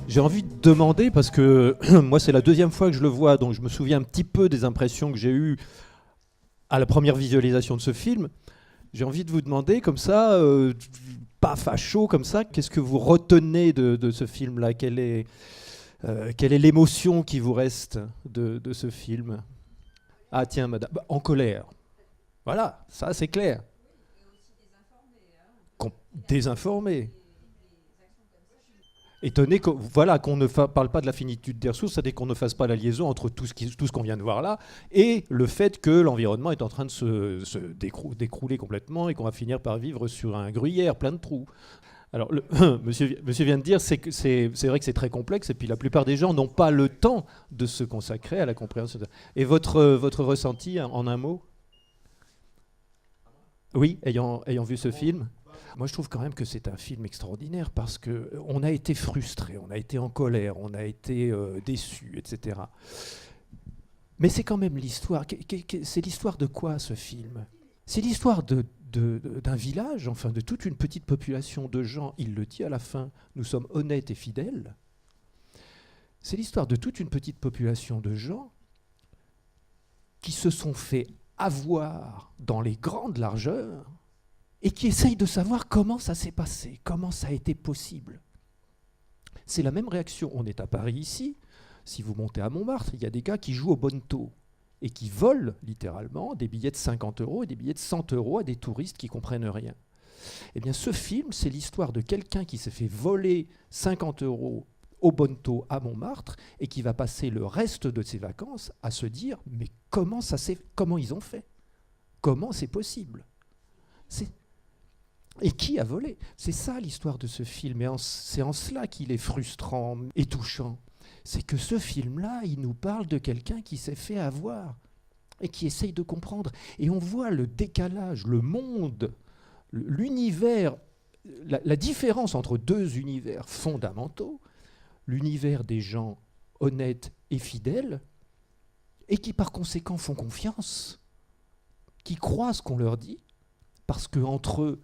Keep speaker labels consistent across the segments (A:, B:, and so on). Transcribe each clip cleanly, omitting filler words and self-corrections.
A: J'ai envie de demander, parce que moi c'est la deuxième fois que je le vois, donc je me souviens un petit peu des impressions que j'ai eues à la première visualisation de ce film. J'ai envie de vous demander, comme ça, paf à chaud, comme ça, qu'est-ce que vous retenez de ce film-là ? Quelle est l'émotion qui vous reste de ce film ? Ah tiens, madame, en colère. Voilà, ça c'est clair. Désinformé. Étonné qu'on ne parle pas de la finitude des ressources, c'est-à-dire qu'on ne fasse pas la liaison entre tout ce qu'on vient de voir là et le fait que l'environnement est en train de se décrouler complètement et qu'on va finir par vivre sur un gruyère plein de trous. Alors, monsieur vient de dire c'est vrai que c'est très complexe et puis la plupart des gens n'ont pas le temps de se consacrer à la compréhension. Et votre ressenti en un mot ? Oui, ayant vu ce film ? Moi, je trouve quand même que c'est un film extraordinaire parce qu'on a été frustré, on a été en colère, on a été déçu, etc. Mais c'est quand même l'histoire. C'est l'histoire de quoi, ce film ? C'est l'histoire d'un village, enfin de toute une petite population de gens, il le dit à la fin, nous sommes honnêtes et fidèles. C'est l'histoire de toute une petite population de gens qui se sont fait avoir dans les grandes largeurs et qui essayent de savoir comment ça s'est passé, comment ça a été possible. C'est la même réaction. On est à Paris ici. Si vous montez à Montmartre, il y a des gars qui jouent au bonneteau et qui volent littéralement des billets de 50 € et des billets de 100 € à des touristes qui ne comprennent rien. Eh bien, ce film, c'est l'histoire de quelqu'un qui s'est fait voler 50 € au bonneteau à Montmartre et qui va passer le reste de ses vacances à se dire « Mais comment ils ont fait ? Comment c'est possible ?» Et qui a volé ? C'est ça l'histoire de ce film, et c'est en cela qu'il est frustrant et touchant. C'est que ce film-là, il nous parle de quelqu'un qui s'est fait avoir et qui essaye de comprendre. Et on voit le décalage, le monde, l'univers, la différence entre deux univers fondamentaux, l'univers des gens honnêtes et fidèles, et qui par conséquent font confiance, qui croient ce qu'on leur dit, parce qu'entre eux,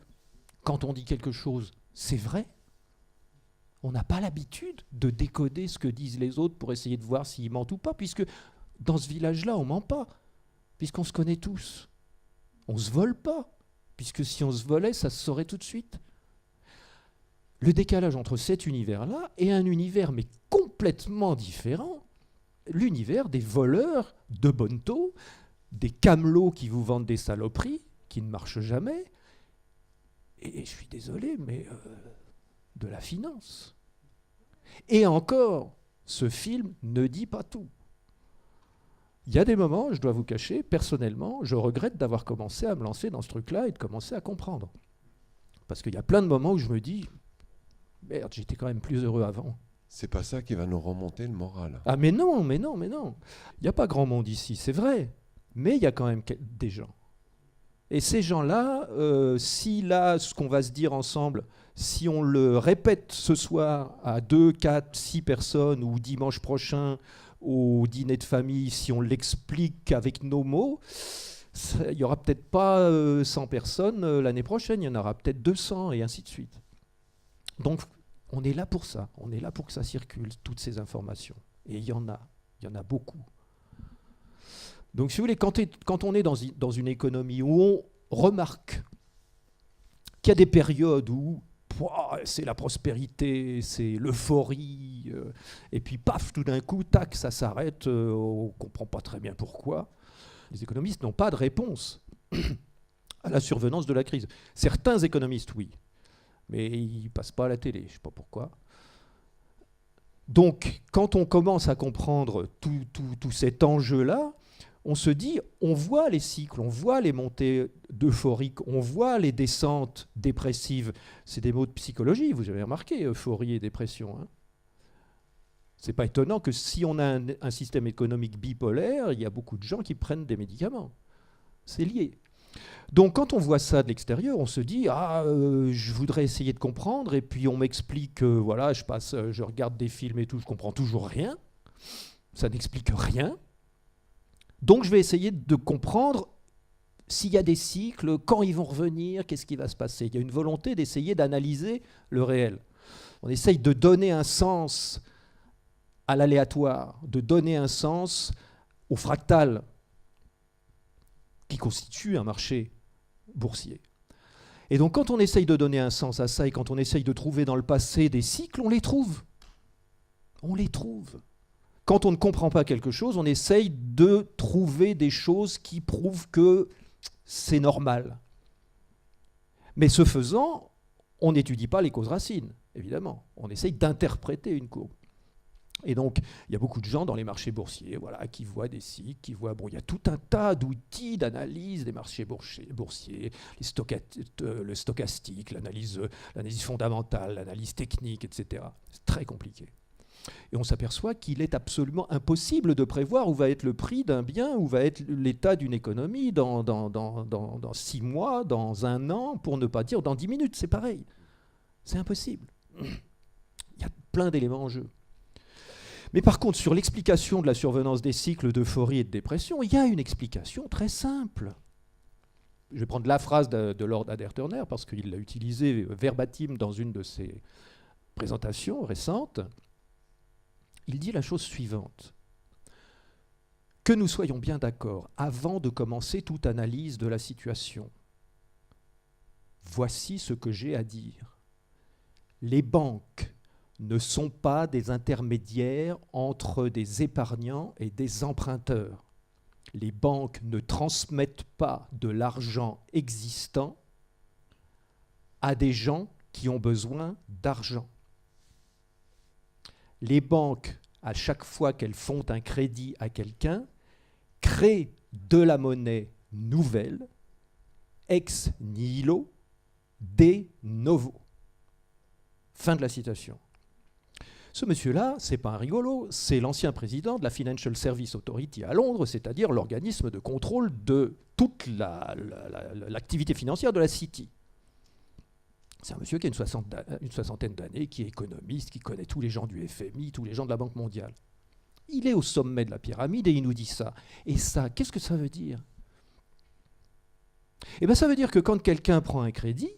A: quand on dit quelque chose, c'est vrai. On n'a pas l'habitude de décoder ce que disent les autres pour essayer de voir s'ils mentent ou pas, puisque dans ce village-là, on ne ment pas, puisqu'on se connaît tous. On ne se vole pas, puisque si on se volait, ça se saurait tout de suite. Le décalage entre cet univers-là et un univers, mais complètement différent, l'univers des voleurs de bonneteau, des camelots qui vous vendent des saloperies, qui ne marchent jamais, et je suis désolé, mais de la finance. Et encore, ce film ne dit pas tout. Il y a des moments, je dois vous cacher, personnellement, je regrette d'avoir commencé à me lancer dans ce truc-là et de commencer à comprendre. Parce qu'il y a plein de moments où je me dis, merde, j'étais quand même plus heureux avant.
B: C'est pas ça qui va nous remonter le moral.
A: Ah mais non. Il n'y a pas grand monde ici, c'est vrai. Mais il y a quand même des gens. Et ces gens-là, si là, ce qu'on va se dire ensemble, si on le répète ce soir à 2, 4, 6 personnes ou dimanche prochain au dîner de famille, si on l'explique avec nos mots, il n'y aura peut-être pas 100 personnes l'année prochaine, il y en aura peut-être 200 et ainsi de suite. Donc on est là pour ça, on est là pour que ça circule, toutes ces informations. Et il y en a beaucoup. Donc, si vous voulez, quand on est dans une économie où on remarque qu'il y a des périodes où c'est la prospérité, c'est l'euphorie, et puis paf, tout d'un coup, tac, ça s'arrête, on ne comprend pas très bien pourquoi. Les économistes n'ont pas de réponse à la survenance de la crise. Certains économistes, oui, mais ils ne passent pas à la télé, je ne sais pas pourquoi. Donc, quand on commence à comprendre tout cet enjeu-là, on se dit, on voit les cycles, on voit les montées d'euphoriques, on voit les descentes dépressives. C'est des mots de psychologie, vous avez remarqué, euphorie et dépression. Hein. C'est pas étonnant que si on a un système économique bipolaire, il y a beaucoup de gens qui prennent des médicaments. C'est lié. Donc quand on voit ça de l'extérieur, on se dit, je voudrais essayer de comprendre, et puis on m'explique, voilà, je regarde des films et tout, je comprends toujours rien. Ça n'explique rien. Donc je vais essayer de comprendre s'il y a des cycles, quand ils vont revenir, qu'est-ce qui va se passer. Il y a une volonté d'essayer d'analyser le réel. On essaye de donner un sens à l'aléatoire, de donner un sens au fractal qui constitue un marché boursier. Et donc quand on essaye de donner un sens à ça et quand on essaye de trouver dans le passé des cycles, on les trouve. On les trouve. Quand on ne comprend pas quelque chose, on essaye de trouver des choses qui prouvent que c'est normal. Mais ce faisant, on n'étudie pas les causes racines, évidemment. On essaye d'interpréter une courbe. Et donc, il y a beaucoup de gens dans les marchés boursiers qui voient des cycles, qui voient... Bon, il y a tout un tas d'outils d'analyse des marchés boursiers, le stochastique, l'analyse fondamentale, l'analyse technique, etc. C'est très compliqué. Et on s'aperçoit qu'il est absolument impossible de prévoir où va être le prix d'un bien, où va être l'état d'une économie dans 6 mois, dans 1 an, pour ne pas dire dans 10 minutes, c'est pareil. C'est impossible. Il y a plein d'éléments en jeu. Mais par contre, sur l'explication de la survenance des cycles d'euphorie et de dépression, il y a une explication très simple. Je vais prendre la phrase de Lord Adair-Turner, parce qu'il l'a utilisée verbatim dans une de ses présentations récentes. Il dit la chose suivante. Que nous soyons bien d'accord, avant de commencer toute analyse de la situation, voici ce que j'ai à dire. Les banques ne sont pas des intermédiaires entre des épargnants et des emprunteurs. Les banques ne transmettent pas de l'argent existant à des gens qui ont besoin d'argent. Les banques, à chaque fois qu'elles font un crédit à quelqu'un, créent de la monnaie nouvelle, ex nihilo, de novo. Fin de la citation. Ce monsieur-là, c'est pas un rigolo, c'est l'ancien président de la Financial Services Authority à Londres, c'est-à-dire l'organisme de contrôle de toute l'activité financière de la City. C'est un monsieur qui a une soixantaine d'années, qui est économiste, qui connaît tous les gens du FMI, tous les gens de la Banque mondiale. Il est au sommet de la pyramide et il nous dit ça. Et ça, qu'est-ce que ça veut dire ? Eh bien, ça veut dire que quand quelqu'un prend un crédit,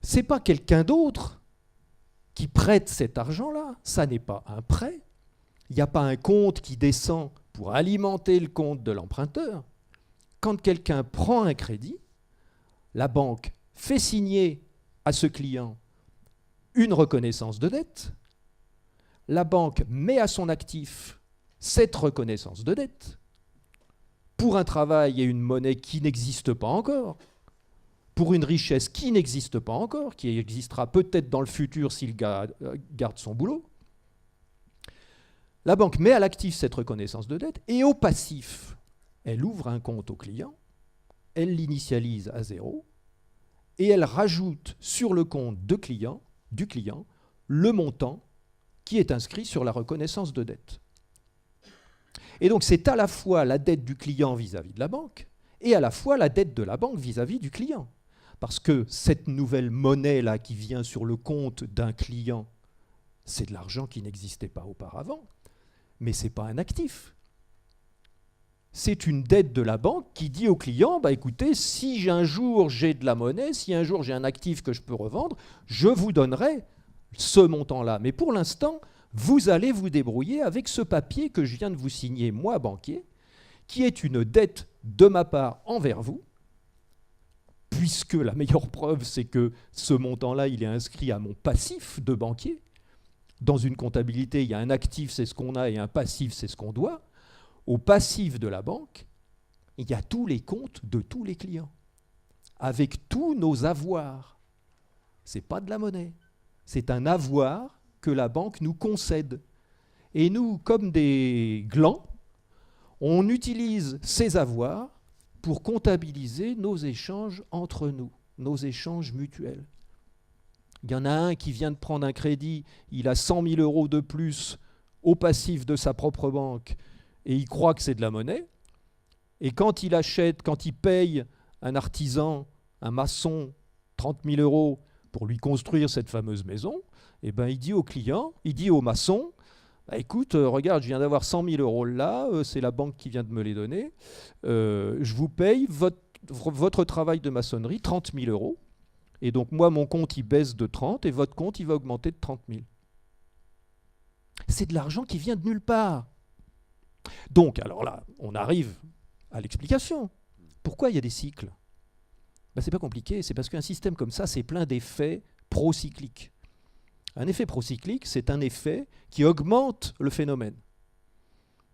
A: c'est pas quelqu'un d'autre qui prête cet argent-là. Ça n'est pas un prêt. Il n'y a pas un compte qui descend pour alimenter le compte de l'emprunteur. Quand quelqu'un prend un crédit, la banque fait signer à ce client une reconnaissance de dette, la banque met à son actif cette reconnaissance de dette pour un travail et une monnaie qui n'existent pas encore, pour une richesse qui n'existe pas encore, qui existera peut-être dans le futur s'il garde son boulot. La banque met à l'actif cette reconnaissance de dette et au passif, elle ouvre un compte au client, elle l'initialise à 0, et elle rajoute sur le compte du client le montant qui est inscrit sur la reconnaissance de dette. Et donc c'est à la fois la dette du client vis-à-vis de la banque et à la fois la dette de la banque vis-à-vis du client. Parce que cette nouvelle monnaie-là qui vient sur le compte d'un client, c'est de l'argent qui n'existait pas auparavant, mais ce n'est pas un actif. C'est une dette de la banque qui dit au client, bah écoutez, si un jour j'ai de la monnaie, si un jour j'ai un actif que je peux revendre, je vous donnerai ce montant-là. Mais pour l'instant, vous allez vous débrouiller avec ce papier que je viens de vous signer, moi, banquier, qui est une dette de ma part envers vous, puisque la meilleure preuve, c'est que ce montant-là, il est inscrit à mon passif de banquier. Dans une comptabilité, il y a un actif, c'est ce qu'on a, et un passif, c'est ce qu'on doit. Au passif de la banque, il y a tous les comptes de tous les clients, avec tous nos avoirs. Ce n'est pas de la monnaie, c'est un avoir que la banque nous concède. Et nous, comme des glands, on utilise ces avoirs pour comptabiliser nos échanges entre nous, nos échanges mutuels. Il y en a un qui vient de prendre un crédit, il a 100 000 € de plus au passif de sa propre banque, et il croit que c'est de la monnaie. Et quand il achète, quand il paye un artisan, un maçon, 30 000 € pour lui construire cette fameuse maison, eh ben, il dit au client, il dit au maçon, bah, écoute, regarde, je viens d'avoir 100 000 € là, c'est la banque qui vient de me les donner, je vous paye votre travail de maçonnerie, 30 000 €, Et donc moi, mon compte, il baisse de 30 et votre compte, il va augmenter de 30 000. C'est de l'argent qui vient de nulle part. Donc, alors là, on arrive à l'explication. Pourquoi il y a des cycles ? C'est pas compliqué, c'est parce qu'un système comme ça, c'est plein d'effets procycliques. Un effet procyclique, c'est un effet qui augmente le phénomène.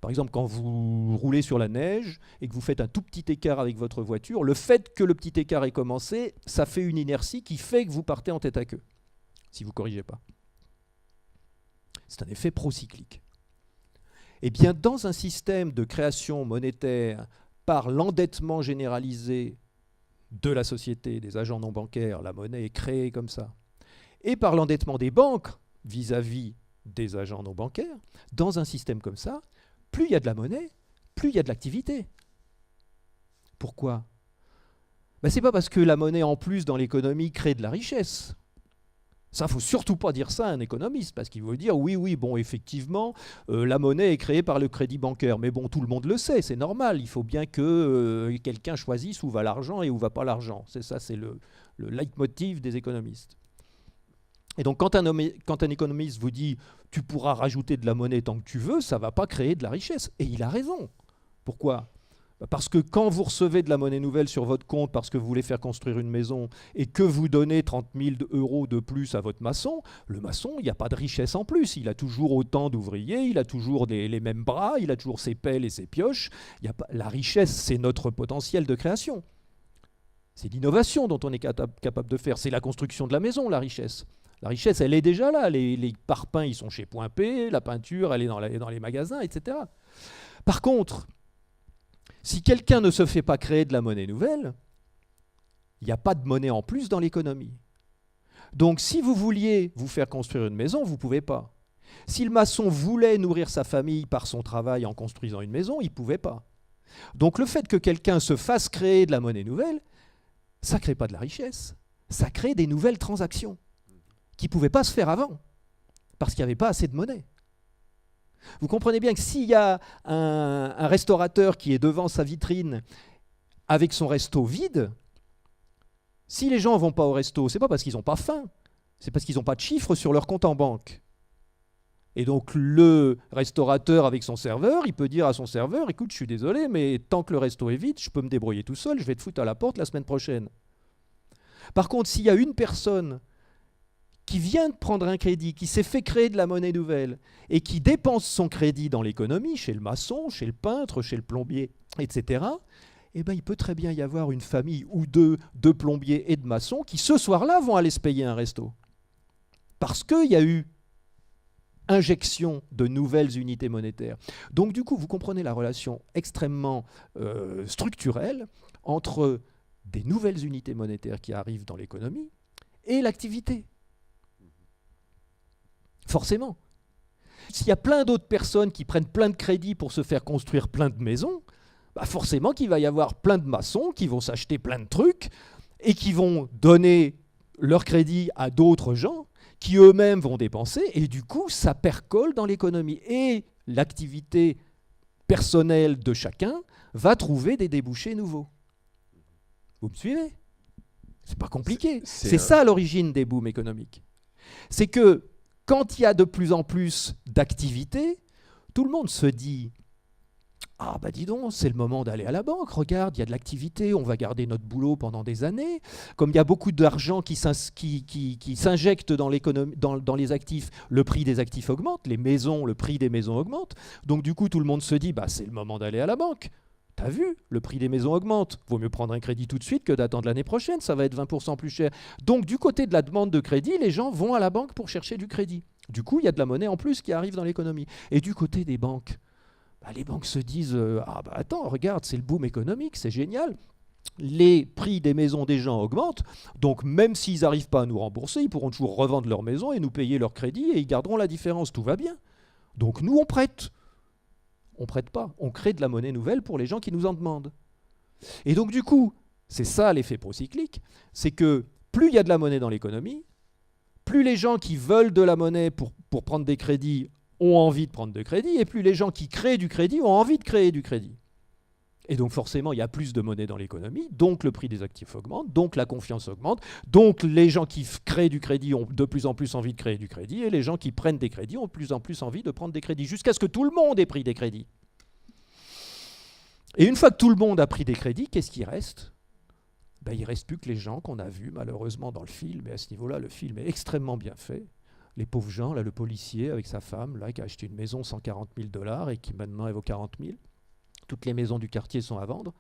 A: Par exemple, quand vous roulez sur la neige et que vous faites un tout petit écart avec votre voiture, le fait que le petit écart ait commencé, ça fait une inertie qui fait que vous partez en tête à queue, si vous ne corrigez pas. C'est un effet procyclique. Eh bien, dans un système de création monétaire par l'endettement généralisé de la société, des agents non bancaires, la monnaie est créée comme ça, et par l'endettement des banques vis-à-vis des agents non bancaires, dans un système comme ça, plus il y a de la monnaie, plus il y a de l'activité. Pourquoi ? Ce n'est pas parce que la monnaie en plus dans l'économie crée de la richesse. Ça, il ne faut surtout pas dire ça à un économiste, parce qu'il veut dire oui, bon, effectivement, la monnaie est créée par le crédit bancaire. Mais bon, tout le monde le sait, c'est normal. Il faut bien que quelqu'un choisisse où va l'argent et où ne va pas l'argent. C'est ça, c'est le leitmotiv des économistes. Et donc, quand un économiste vous dit « tu pourras rajouter de la monnaie tant que tu veux », ça ne va pas créer de la richesse. Et il a raison. Pourquoi ? Parce que quand vous recevez de la monnaie nouvelle sur votre compte parce que vous voulez faire construire une maison et que vous donnez 30 000 € de plus à votre maçon, le maçon, il n'y a pas de richesse en plus. Il a toujours autant d'ouvriers, il a toujours les mêmes bras, il a toujours ses pelles et ses pioches. La richesse, c'est notre potentiel de création. C'est l'innovation dont on est capable de faire. C'est la construction de la maison, la richesse. La richesse, elle est déjà là. Les parpaings, ils sont chez Point P, la peinture, elle est dans les magasins, etc. Par contre, si quelqu'un ne se fait pas créer de la monnaie nouvelle, il n'y a pas de monnaie en plus dans l'économie. Donc, si vous vouliez vous faire construire une maison, vous ne pouvez pas. Si le maçon voulait nourrir sa famille par son travail en construisant une maison, il ne pouvait pas. Donc, le fait que quelqu'un se fasse créer de la monnaie nouvelle, ça ne crée pas de la richesse. Ça crée des nouvelles transactions qui ne pouvaient pas se faire avant, parce qu'il n'y avait pas assez de monnaie. Vous comprenez bien que s'il y a un restaurateur qui est devant sa vitrine avec son resto vide, si les gens ne vont pas au resto, ce n'est pas parce qu'ils n'ont pas faim, c'est parce qu'ils n'ont pas de chiffres sur leur compte en banque. Et donc le restaurateur avec son serveur, il peut dire à son serveur « Écoute, je suis désolé, mais tant que le resto est vide, je peux me débrouiller tout seul, je vais te foutre à la porte la semaine prochaine. » Par contre, s'il y a une personne qui vient de prendre un crédit, qui s'est fait créer de la monnaie nouvelle et qui dépense son crédit dans l'économie, chez le maçon, chez le peintre, chez le plombier, etc., eh ben, il peut très bien y avoir une famille ou deux de plombiers et de maçons qui, ce soir-là, vont aller se payer un resto. Parce qu'il y a eu injection de nouvelles unités monétaires. Donc, du coup, vous comprenez la relation extrêmement structurelle entre des nouvelles unités monétaires qui arrivent dans l'économie et l'activité. Forcément. S'il y a plein d'autres personnes qui prennent plein de crédits pour se faire construire plein de maisons, forcément qu'il va y avoir plein de maçons qui vont s'acheter plein de trucs et qui vont donner leur crédit à d'autres gens qui eux-mêmes vont dépenser, et du coup, ça percole dans l'économie. Et l'activité personnelle de chacun va trouver des débouchés nouveaux. Vous me suivez ? C'est pas compliqué. C'est ça l'origine des booms économiques. C'est que quand il y a de plus en plus d'activités, tout le monde se dit « Ah dis donc, c'est le moment d'aller à la banque, regarde, il y a de l'activité, on va garder notre boulot pendant des années. » Comme il y a beaucoup d'argent qui s'injecte dans l'économie, dans les actifs, le prix des actifs augmente, le prix des maisons augmente. Donc du coup, tout le monde se dit « C'est le moment d'aller à la banque. » T'as vu, le prix des maisons augmente. Vaut mieux prendre un crédit tout de suite que d'attendre l'année prochaine, ça va être 20% plus cher. Donc du côté de la demande de crédit, les gens vont à la banque pour chercher du crédit. Du coup, il y a de la monnaie en plus qui arrive dans l'économie. Et du côté des banques, les banques se disent attends, regarde, c'est le boom économique, c'est génial. Les prix des maisons des gens augmentent, donc même s'ils n'arrivent pas à nous rembourser, ils pourront toujours revendre leur maison et nous payer leur crédit et ils garderont la différence, tout va bien. Donc nous, on prête. On prête pas, on crée de la monnaie nouvelle pour les gens qui nous en demandent. Et donc du coup, c'est ça l'effet procyclique, c'est que plus il y a de la monnaie dans l'économie, plus les gens qui veulent de la monnaie pour prendre des crédits ont envie de prendre de crédit, et plus les gens qui créent du crédit ont envie de créer du crédit. Et donc forcément, il y a plus de monnaie dans l'économie, donc le prix des actifs augmente, donc la confiance augmente, donc les gens qui créent du crédit ont de plus en plus envie de créer du crédit, et les gens qui prennent des crédits ont de plus en plus envie de prendre des crédits, jusqu'à ce que tout le monde ait pris des crédits. Et une fois que tout le monde a pris des crédits, qu'est-ce qui reste ? Il ne reste plus que les gens qu'on a vus malheureusement dans le film, et à ce niveau-là, le film est extrêmement bien fait. Les pauvres gens, là, le policier avec sa femme, là, qui a acheté une maison 140 000 $ et qui maintenant elle vaut 40 000. Toutes les maisons du quartier sont à vendre.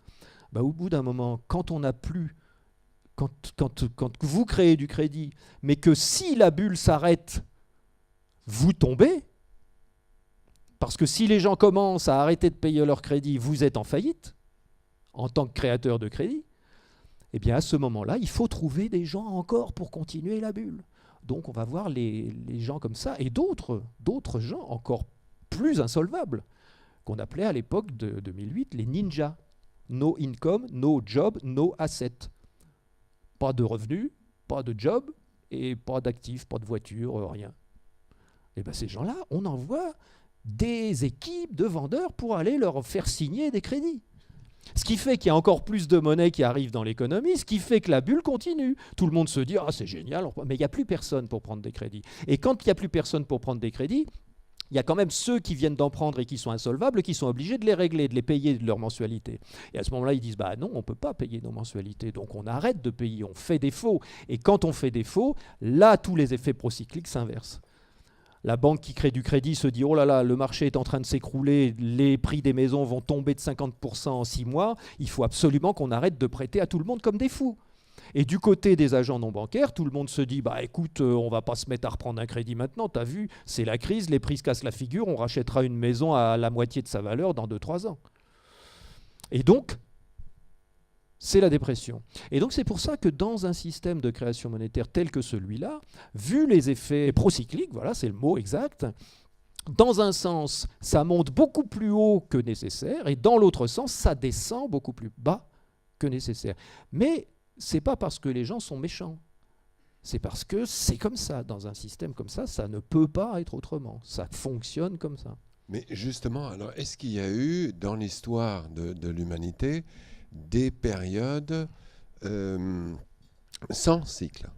A: Au bout d'un moment, quand on n'a plus, quand vous créez du crédit, mais que si la bulle s'arrête, vous tombez, parce que si les gens commencent à arrêter de payer leur crédit, vous êtes en faillite, en tant que créateur de crédit, eh bien à ce moment-là, il faut trouver des gens encore pour continuer la bulle. Donc on va voir les gens comme ça, et d'autres gens encore plus insolvables, qu'on appelait à l'époque de 2008 les ninjas. No income, no job, no asset. Pas de revenus, pas de job, et pas d'actifs, pas de voiture, rien. Et bien ces gens-là, on envoie des équipes de vendeurs pour aller leur faire signer des crédits. Ce qui fait qu'il y a encore plus de monnaie qui arrive dans l'économie, ce qui fait que la bulle continue. Tout le monde se dit « Ah, c'est génial », mais il n'y a plus personne pour prendre des crédits. Et quand il n'y a plus personne pour prendre des crédits, il y a quand même ceux qui viennent d'en prendre et qui sont insolvables, qui sont obligés de les régler, de les payer de leur mensualité. Et à ce moment-là, ils disent « non, on ne peut pas payer nos mensualités, donc on arrête de payer, on fait défaut ». Et quand on fait défaut, là, tous les effets procycliques s'inversent. La banque qui crée du crédit se dit « Oh là là, le marché est en train de s'écrouler, les prix des maisons vont tomber de 50% en 6 mois, il faut absolument qu'on arrête de prêter à tout le monde comme des fous ». Et du côté des agents non bancaires, tout le monde se dit « écoute, on ne va pas se mettre à reprendre un crédit maintenant, t'as vu, c'est la crise, les prix se cassent la figure, on rachètera une maison à la moitié de sa valeur dans 2-3 ans ». Et donc, c'est la dépression. Et donc c'est pour ça que dans un système de création monétaire tel que celui-là, vu les effets procycliques, voilà, c'est le mot exact, dans un sens, ça monte beaucoup plus haut que nécessaire, et dans l'autre sens, ça descend beaucoup plus bas que nécessaire. Mais ce n'est pas parce que les gens sont méchants. C'est parce que c'est comme ça. Dans un système comme ça ne peut pas être autrement. Ça fonctionne comme ça.
B: Mais justement, alors, est-ce qu'il y a eu, dans l'histoire de l'humanité, des périodes sans cycle,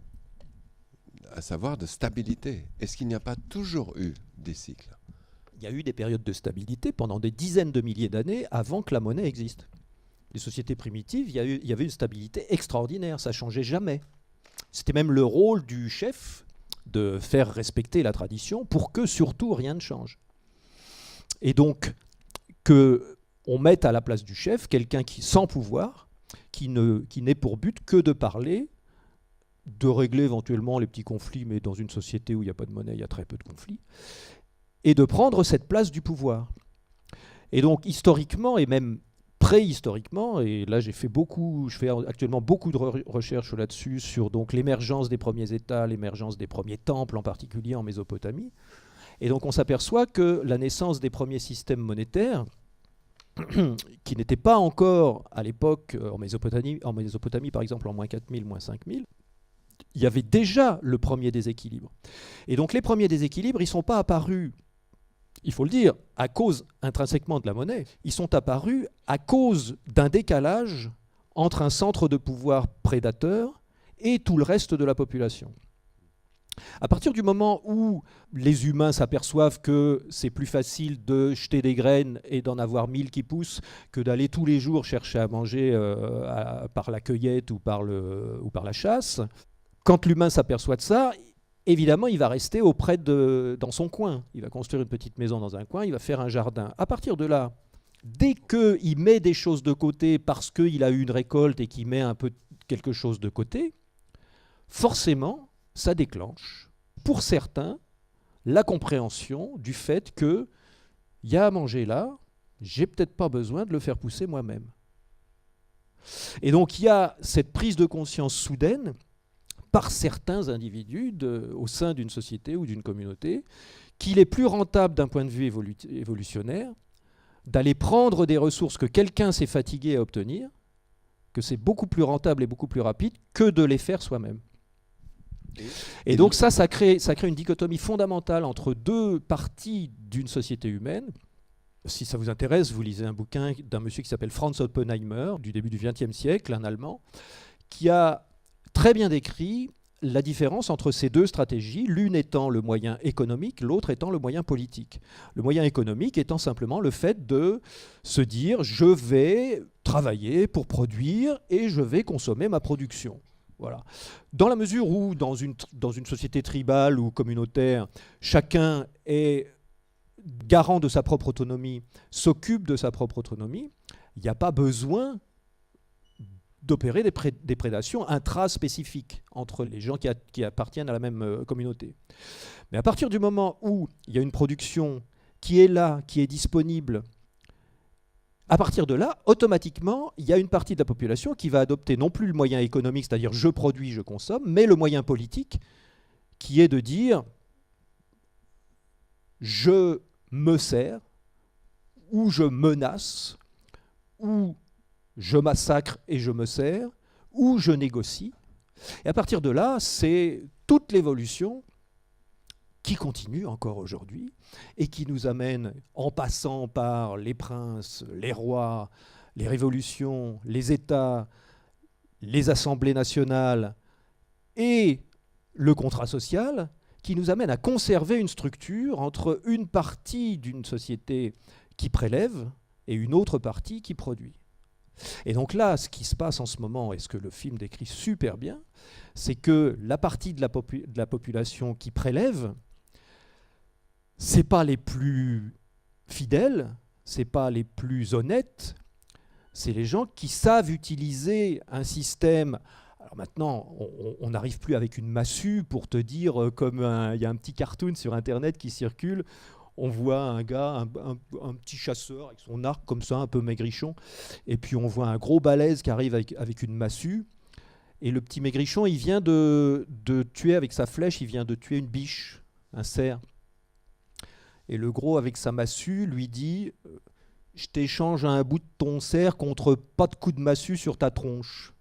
B: à savoir de stabilité? Est-ce qu'il n'y a pas toujours eu des cycles?
A: Il y a eu des périodes de stabilité pendant des dizaines de milliers d'années avant que la monnaie existe. Les sociétés primitives, il y avait une stabilité extraordinaire, ça ne changeait jamais. C'était même le rôle du chef de faire respecter la tradition pour que surtout rien ne change. Et donc, qu'on mette à la place du chef quelqu'un qui sans pouvoir, qui n'ait pour but que de parler, de régler éventuellement les petits conflits, mais dans une société où il n'y a pas de monnaie, il y a très peu de conflits, et de prendre cette place du pouvoir. Et donc, historiquement, et même préhistoriquement, et là je fais actuellement beaucoup de recherches là-dessus, sur donc l'émergence des premiers États, l'émergence des premiers temples, en particulier en Mésopotamie. Et donc on s'aperçoit que la naissance des premiers systèmes monétaires, qui n'étaient pas encore à l'époque en Mésopotamie par exemple en moins 4000, moins 5000, il y avait déjà le premier déséquilibre. Et donc les premiers déséquilibres, ils ne sont pas apparus, il faut le dire, à cause intrinsèquement de la monnaie, ils sont apparus à cause d'un décalage entre un centre de pouvoir prédateur et tout le reste de la population. À partir du moment où les humains s'aperçoivent que c'est plus facile de jeter des graines et d'en avoir 1000 qui poussent que d'aller tous les jours chercher à manger par la cueillette ou par la chasse, quand l'humain s'aperçoit de ça, évidemment, il va rester dans son coin. Il va construire une petite maison dans un coin, il va faire un jardin. À partir de là, dès qu'il met des choses de côté parce qu'il a eu une récolte et qu'il met un peu quelque chose de côté, forcément, ça déclenche, pour certains, la compréhension du fait qu'il y a à manger là, j'ai peut-être pas besoin de le faire pousser moi-même. Et donc il y a cette prise de conscience soudaine par certains individus au sein d'une société ou d'une communauté qu'il est plus rentable d'un point de vue évolutionnaire d'aller prendre des ressources que quelqu'un s'est fatigué à obtenir, que c'est beaucoup plus rentable et beaucoup plus rapide que de les faire soi-même. Et donc ça crée une dichotomie fondamentale entre deux parties d'une société humaine Si ça vous intéresse, vous lisez un bouquin d'un monsieur qui s'appelle Franz Oppenheimer, du début du XXe siècle, un Allemand, qui a très bien décrit la différence entre ces deux stratégies, l'une étant le moyen économique, l'autre étant le moyen politique. Le moyen économique étant simplement le fait de se dire « je vais travailler pour produire et je vais consommer ma production ». Voilà. Dans la mesure où, dans une société tribale ou communautaire, chacun est garant de sa propre autonomie, s'occupe de sa propre autonomie, il n'y a pas besoin d'opérer des prédations intraspécifiques entre les gens qui appartiennent à la même communauté. Mais à partir du moment où il y a une production qui est là, qui est disponible, à partir de là, automatiquement, il y a une partie de la population qui va adopter non plus le moyen économique, c'est-à-dire je produis, je consomme, mais le moyen politique, qui est de dire je me sers, ou je menace, ou je massacre et je me sers, ou je négocie. Et à partir de là, c'est toute l'évolution qui continue encore aujourd'hui et qui nous amène, en passant par les princes, les rois, les révolutions, les États, les assemblées nationales et le contrat social, qui nous amène à conserver une structure entre une partie d'une société qui prélève et une autre partie qui produit. Et donc là, ce qui se passe en ce moment, et ce que le film décrit super bien, c'est que la partie de la population qui prélève, c'est pas les plus fidèles, c'est pas les plus honnêtes, c'est les gens qui savent utiliser un système. Alors maintenant, on n'arrive plus avec une massue pour te dire, comme il y a un petit cartoon sur Internet qui circule, on voit un gars, un petit chasseur avec son arc comme ça, un peu maigrichon, et puis on voit un gros balèze qui arrive avec une massue, et le petit maigrichon, il vient de tuer avec sa flèche, il vient de tuer une biche, un cerf. Et le gros, avec sa massue, lui dit « Je t'échange un bout de ton cerf contre pas de coup de massue sur ta tronche ».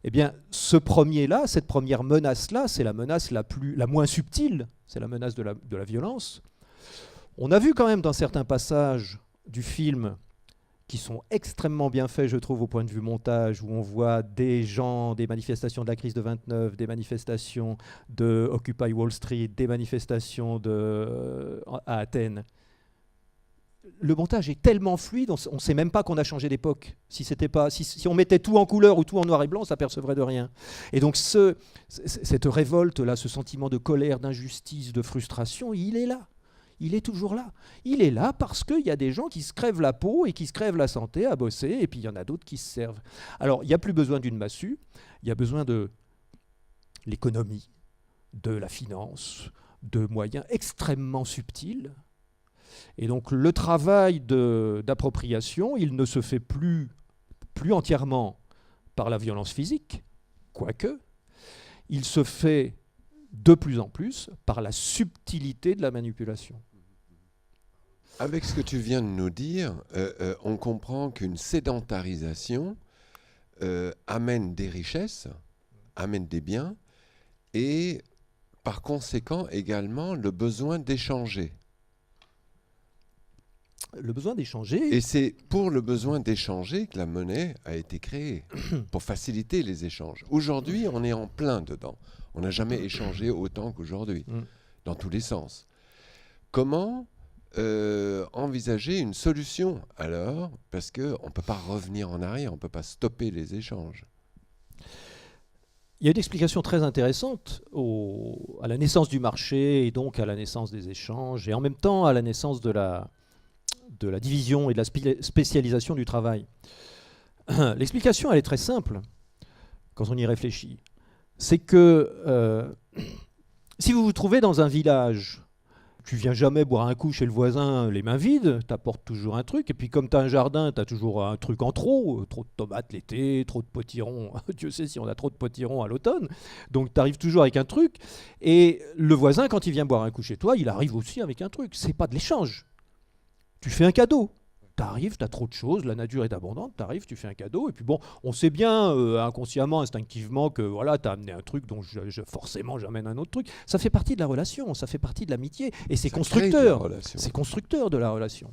A: Eh bien, cette première menace-là, c'est la menace la moins subtile, c'est la menace de la violence. On a vu quand même dans certains passages du film, qui sont extrêmement bien faits, je trouve, au point de vue montage, où on voit des manifestations de la crise de 29, des manifestations de Occupy Wall Street, des manifestations à Athènes. Le montage est tellement fluide, on ne sait même pas qu'on a changé d'époque. Si on mettait tout en couleur ou tout en noir et blanc, on ne s'apercevrait de rien. Et donc cette révolte-là, ce sentiment de colère, d'injustice, de frustration, il est là. Il est toujours là. Il est là parce qu'il y a des gens qui se crèvent la peau et qui se crèvent la santé à bosser, et puis il y en a d'autres qui se servent. Alors, il n'y a plus besoin d'une massue, il y a besoin de l'économie, de la finance, de moyens extrêmement subtils. Et donc, le travail d'appropriation, il ne se fait plus entièrement par la violence physique, quoique, il se fait de plus en plus par la subtilité de la manipulation.
B: Avec ce que tu viens de nous dire, on comprend qu'une sédentarisation amène des richesses, amène des biens, et par conséquent également le besoin d'échanger.
A: Le besoin d'échanger.
B: Et c'est pour le besoin d'échanger que la monnaie a été créée, pour faciliter les échanges. Aujourd'hui, on est en plein dedans. On n'a jamais échangé autant qu'aujourd'hui, dans tous les sens. Comment envisager une solution alors? Parce qu'on ne peut pas revenir en arrière, on ne peut pas stopper les échanges.
A: Il y a une explication très intéressante à la naissance du marché et donc à la naissance des échanges et en même temps à la naissance de la division et de la spécialisation du travail. L'explication, elle est très simple quand on y réfléchit. C'est que si vous vous trouvez dans un village, tu viens jamais boire un coup chez le voisin les mains vides, tu apportes toujours un truc, et puis comme tu as un jardin, tu as toujours un truc en trop de tomates l'été, trop de potirons, Dieu sait si on a trop de potirons à l'automne, donc tu arrives toujours avec un truc, et le voisin, quand il vient boire un coup chez toi, il arrive aussi avec un truc, c'est pas de l'échange. Tu fais un cadeau. Tu arrives, tu as trop de choses, la nature est abondante, tu arrives, tu fais un cadeau, et puis bon, on sait bien inconsciemment, instinctivement, que voilà, tu as amené un truc, donc forcément j'amène un autre truc. Ça fait partie de la relation, ça fait partie de l'amitié, et c'est constructeur. C'est constructeur de la relation.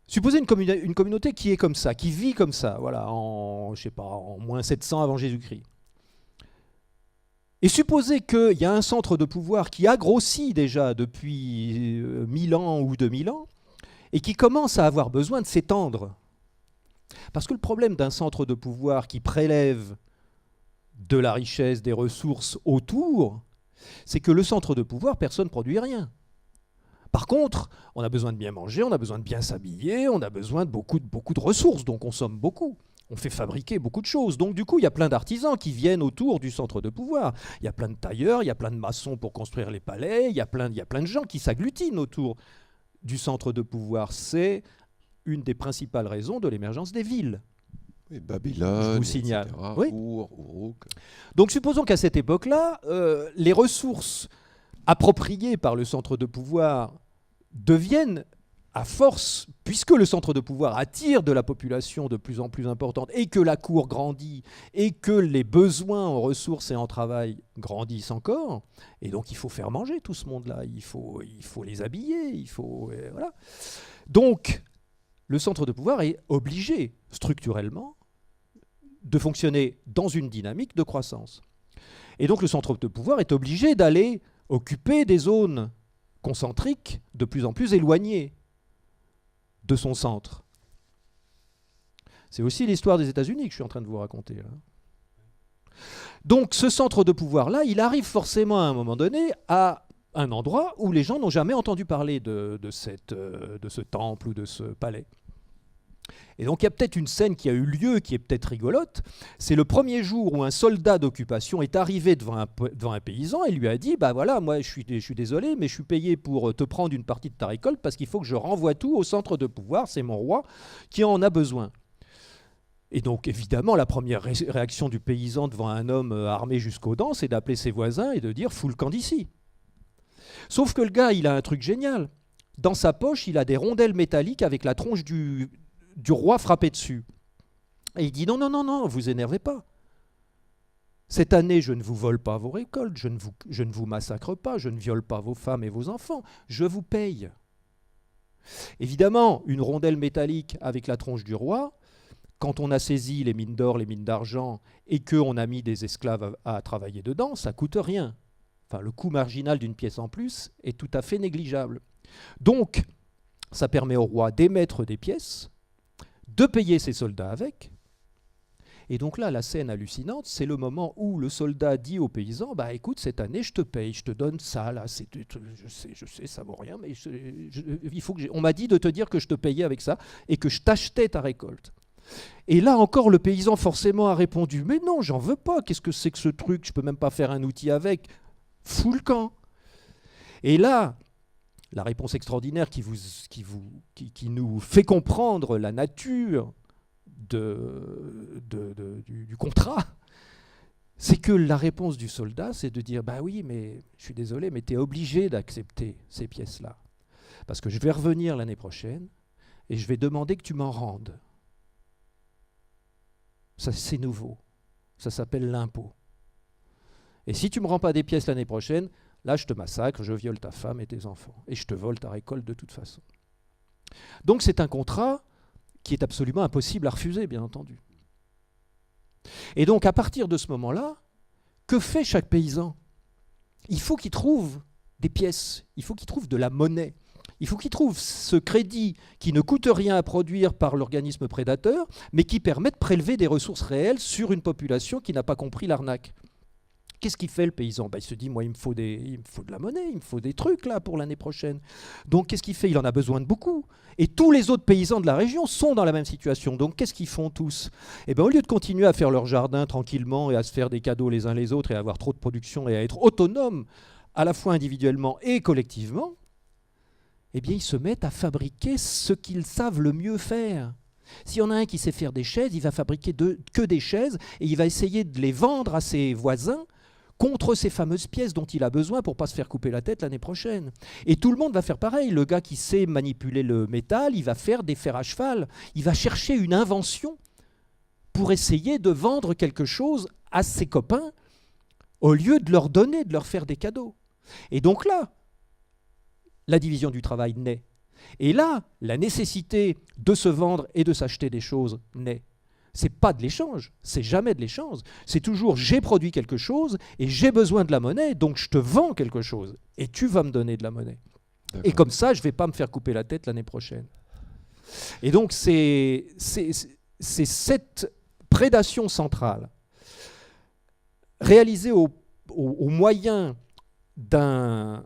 A: Supposez une communauté qui est comme ça, qui vit comme ça, voilà, en moins 700 avant Jésus-Christ. Et supposez qu'il y a un centre de pouvoir qui a grossi déjà depuis 1000 ans ou 2000 ans, et qui commence à avoir besoin de s'étendre. Parce que le problème d'un centre de pouvoir qui prélève de la richesse, des ressources autour, c'est que le centre de pouvoir, personne ne produit rien. Par contre, on a besoin de bien manger, on a besoin de bien s'habiller, on a besoin de beaucoup de ressources, donc on consomme beaucoup. On fait fabriquer beaucoup de choses. Donc du coup, il y a plein d'artisans qui viennent autour du centre de pouvoir. Il y a plein de tailleurs, il y a plein de maçons pour construire les palais, il y a plein de gens qui s'agglutinent autour du centre de pouvoir. C'est une des principales raisons de l'émergence des villes.
B: Oui, Babylone,
A: je vous signale.
B: Etc.
A: Oui.
B: Uruk.
A: Donc supposons qu'à cette époque-là, les ressources appropriées par le centre de pouvoir deviennent, à force, puisque le centre de pouvoir attire de la population de plus en plus importante et que la cour grandit et que les besoins en ressources et en travail grandissent encore, et donc il faut faire manger tout ce monde-là, il faut les habiller, voilà. Donc le centre de pouvoir est obligé structurellement de fonctionner dans une dynamique de croissance. Et donc le centre de pouvoir est obligé d'aller occuper des zones concentriques de plus en plus éloignées de son centre. C'est aussi l'histoire des États-Unis que je suis en train de vous raconter, là. Donc ce centre de pouvoir-là, il arrive forcément à un moment donné à un endroit où les gens n'ont jamais entendu parler de ce temple ou de ce palais. Et donc il y a peut-être une scène qui a eu lieu, qui est peut-être rigolote. C'est le premier jour où un soldat d'occupation est arrivé devant un paysan et lui a dit « Bah voilà, moi je suis désolé, mais je suis payé pour te prendre une partie de ta récolte parce qu'il faut que je renvoie tout au centre de pouvoir, c'est mon roi qui en a besoin. » Et donc évidemment, la première réaction du paysan devant un homme armé jusqu'aux dents, c'est d'appeler ses voisins et de dire « Fous le camp d'ici ». Sauf que le gars, il a un truc génial. Dans sa poche, il a des rondelles métalliques avec la tronche du roi frappé dessus. Et il dit non, non, non, non, vous énervez pas. Cette année, je ne vous vole pas vos récoltes, je ne vous massacre pas, je ne viole pas vos femmes et vos enfants, je vous paye. Évidemment, une rondelle métallique avec la tronche du roi, quand on a saisi les mines d'or, les mines d'argent, et qu'on a mis des esclaves à travailler dedans, ça coûte rien. Enfin, le coût marginal d'une pièce en plus est tout à fait négligeable. Donc, ça permet au roi d'émettre des pièces, de payer ses soldats avec. Et donc là, la scène hallucinante, c'est le moment où le soldat dit au paysan, bah écoute, cette année, je te paye, je te donne ça, là, je sais, ça vaut rien, mais on m'a dit de te dire que je te payais avec ça et que je t'achetais ta récolte. Et là encore, le paysan forcément a répondu, mais non, j'en veux pas, qu'est-ce que c'est que ce truc, je peux même pas faire un outil avec, fous le camp. Et là, la réponse extraordinaire qui nous fait comprendre la nature du contrat, c'est que la réponse du soldat, c'est de dire « Bah oui, mais je suis désolé, mais tu es obligé d'accepter ces pièces-là. Parce que je vais revenir l'année prochaine et je vais demander que tu m'en rendes. » Ça, c'est nouveau. Ça s'appelle l'impôt. Et si tu ne me rends pas des pièces l'année prochaine, là, je te massacre, je viole ta femme et tes enfants. Et je te vole ta récolte de toute façon. Donc c'est un contrat qui est absolument impossible à refuser, bien entendu. Et donc à partir de ce moment-là, que fait chaque paysan? Il faut qu'il trouve des pièces, il faut qu'il trouve de la monnaie. Il faut qu'il trouve ce crédit qui ne coûte rien à produire par l'organisme prédateur, mais qui permet de prélever des ressources réelles sur une population qui n'a pas compris l'arnaque. Qu'est-ce qu'il fait le paysan? Il se dit, moi, il me faut de la monnaie, il me faut des trucs là pour l'année prochaine. Donc qu'est-ce qu'il fait? Il en a besoin de beaucoup. Et tous les autres paysans de la région sont dans la même situation. Donc qu'est-ce qu'ils font tous? Au lieu de continuer à faire leur jardin tranquillement et à se faire des cadeaux les uns les autres et à avoir trop de production et à être autonomes à la fois individuellement et collectivement, ils se mettent à fabriquer ce qu'ils savent le mieux faire. S'il y en a un qui sait faire des chaises, il va fabriquer que des chaises et il va essayer de les vendre à ses voisins contre ces fameuses pièces dont il a besoin pour ne pas se faire couper la tête l'année prochaine. Et tout le monde va faire pareil. Le gars qui sait manipuler le métal, il va faire des fers à cheval. Il va chercher une invention pour essayer de vendre quelque chose à ses copains au lieu de leur donner, de leur faire des cadeaux. Et donc là, la division du travail naît. Et là, la nécessité de se vendre et de s'acheter des choses naît. C'est pas de l'échange, c'est jamais de l'échange. C'est toujours j'ai produit quelque chose et j'ai besoin de la monnaie, donc je te vends quelque chose et tu vas me donner de la monnaie. Et comme ça, je ne vais pas me faire couper la tête l'année prochaine. Et donc, c'est cette prédation centrale réalisée au moyen d'un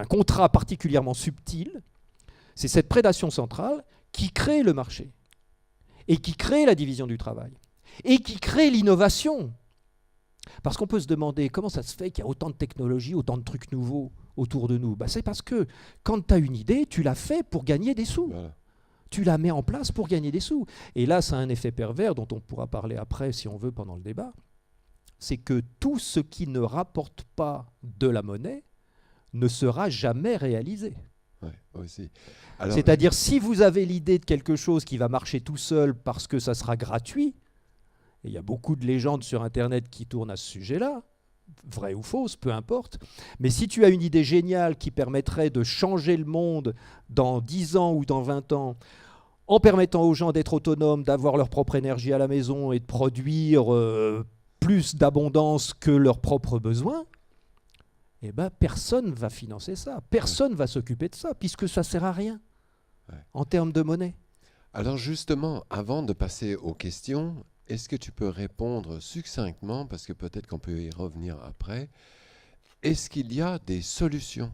A: contrat particulièrement subtil, c'est cette prédation centrale qui crée le marché et qui crée la division du travail et qui crée l'innovation. Parce qu'on peut se demander comment ça se fait qu'il y a autant de technologies, autant de trucs nouveaux autour de nous. C'est parce que quand tu as une idée, tu l'as fait pour gagner des sous. Voilà. Tu la mets en place pour gagner des sous. Et là, ça a un effet pervers dont on pourra parler après si on veut pendant le débat. C'est que tout ce qui ne rapporte pas de la monnaie ne sera jamais réalisé.
B: Ouais, aussi.
A: C'est-à-dire, si vous avez l'idée de quelque chose qui va marcher tout seul parce que ça sera gratuit, et il y a beaucoup de légendes sur Internet qui tournent à ce sujet-là, vraies ou fausses, peu importe, mais si tu as une idée géniale qui permettrait de changer le monde dans 10 ans ou dans 20 ans, en permettant aux gens d'être autonomes, d'avoir leur propre énergie à la maison et de produire plus d'abondance que leurs propres besoins, eh ben, personne ne va financer ça. Personne ne va s'occuper de ça, puisque ça ne sert à rien en termes de monnaie.
B: Alors justement, avant de passer aux questions, est-ce que tu peux répondre succinctement, parce que peut-être qu'on peut y revenir après, est-ce qu'il y a des solutions ?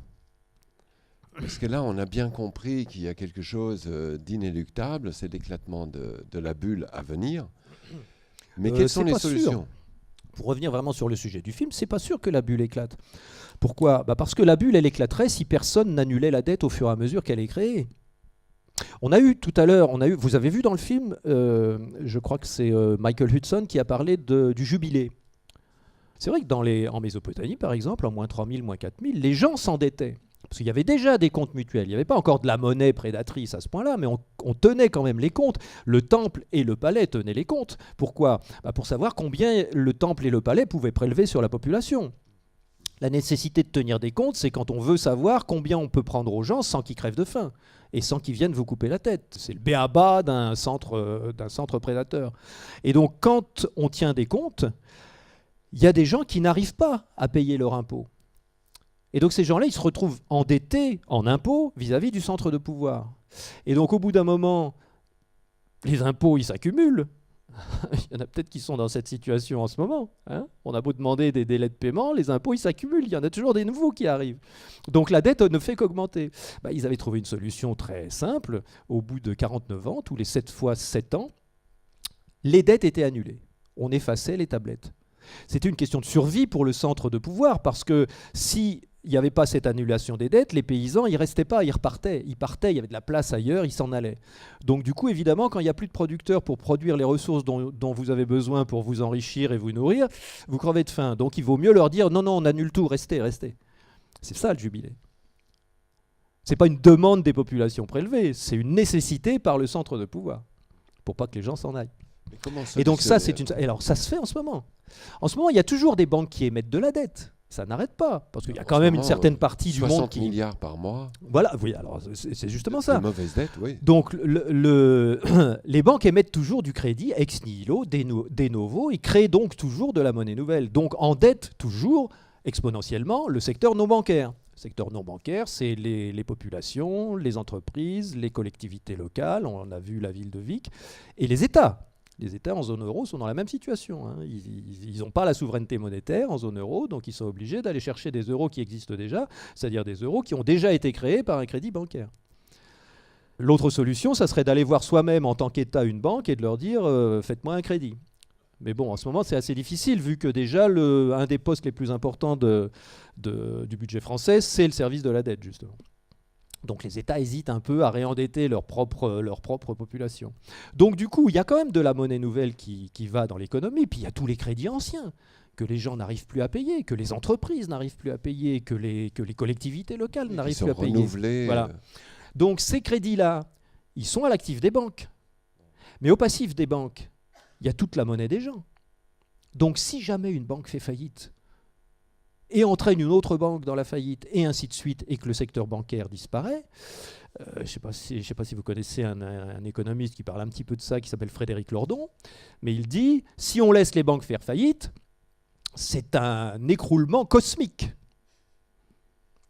B: Parce que là, on a bien compris qu'il y a quelque chose d'inéluctable, c'est l'éclatement de la bulle à venir. Mais quelles sont les solutions ?
A: Pour revenir vraiment sur le sujet du film, c'est pas sûr que la bulle éclate. Pourquoi ? Parce que la bulle, elle éclaterait si personne n'annulait la dette au fur et à mesure qu'elle est créée. On a eu tout à l'heure, vous avez vu dans le film, je crois que c'est Michael Hudson qui a parlé du jubilé. C'est vrai que en Mésopotamie, par exemple, en moins 3000, moins 4000, les gens s'endettaient. Parce qu'il y avait déjà des comptes mutuels. Il n'y avait pas encore de la monnaie prédatrice à ce point-là, mais on tenait quand même les comptes. Le temple et le palais tenaient les comptes. Pourquoi ? Pour savoir combien le temple et le palais pouvaient prélever sur la population. La nécessité de tenir des comptes, c'est quand on veut savoir combien on peut prendre aux gens sans qu'ils crèvent de faim et sans qu'ils viennent vous couper la tête. C'est le b.a.-ba d'un centre prédateur. Et donc, quand on tient des comptes, il y a des gens qui n'arrivent pas à payer leur impôt. Et donc, ces gens-là, ils se retrouvent endettés en impôts vis-à-vis du centre de pouvoir. Et donc, au bout d'un moment, les impôts, ils s'accumulent. Il y en a peut-être qui sont dans cette situation en ce moment. On a beau demander des délais de paiement, les impôts, ils s'accumulent. Il y en a toujours des nouveaux qui arrivent. Donc la dette ne fait qu'augmenter. Ils avaient trouvé une solution très simple. Au bout de 49 ans, tous les 7 fois 7 ans, les dettes étaient annulées. On effaçait les tablettes. C'était une question de survie pour le centre de pouvoir, parce que si il n'y avait pas cette annulation des dettes, les paysans, ils ne restaient pas, ils repartaient. Ils partaient, il y avait de la place ailleurs, ils s'en allaient. Donc du coup, évidemment, quand il n'y a plus de producteurs pour produire les ressources dont vous avez besoin pour vous enrichir et vous nourrir, vous crevez de faim. Donc il vaut mieux leur dire, non, on annule tout, restez. C'est ça le jubilé. Ce n'est pas une demande des populations prélevées, c'est une nécessité par le centre de pouvoir, pour pas que les gens s'en aillent. Et donc ça, alors ça se fait en ce moment. En ce moment, il y a toujours des banques qui émettent de la dette. Ça n'arrête pas, parce qu'il y a quand même une certaine partie du monde qui...
B: 60 milliards par mois.
A: Voilà, oui, alors c'est justement ça.
B: De mauvaises dettes, oui.
A: Donc les banques émettent toujours du crédit ex nihilo, de novo, et créent donc toujours de la monnaie nouvelle. Donc endettent toujours exponentiellement le secteur non bancaire. Le secteur non bancaire, c'est les populations, les entreprises, les collectivités locales, on a vu la ville de Vic, et les États. Les États en zone euro sont dans la même situation. Ils n'ont pas la souveraineté monétaire en zone euro, donc ils sont obligés d'aller chercher des euros qui existent déjà, c'est-à-dire des euros qui ont déjà été créés par un crédit bancaire. L'autre solution, ça serait d'aller voir soi-même en tant qu'État une banque et de leur dire faites-moi un crédit. Mais bon, en ce moment, c'est assez difficile, vu que déjà, un des postes les plus importants du budget français, c'est le service de la dette, justement. Donc les États hésitent un peu à réendetter leur propre population. Donc du coup, il y a quand même de la monnaie nouvelle qui va dans l'économie, puis il y a tous les crédits anciens que les gens n'arrivent plus à payer, que les entreprises n'arrivent plus à payer, que les collectivités locales n'arrivent plus à payer.
B: Renouvelés.
A: Voilà. Donc ces crédits-là, ils sont à l'actif des banques. Mais au passif des banques, il y a toute la monnaie des gens. Donc si jamais une banque fait faillite, et entraîne une autre banque dans la faillite, et ainsi de suite, et que le secteur bancaire disparaît. Je ne sais pas si vous connaissez un économiste qui parle un petit peu de ça, qui s'appelle Frédéric Lordon, mais il dit, si on laisse les banques faire faillite, c'est un écroulement cosmique.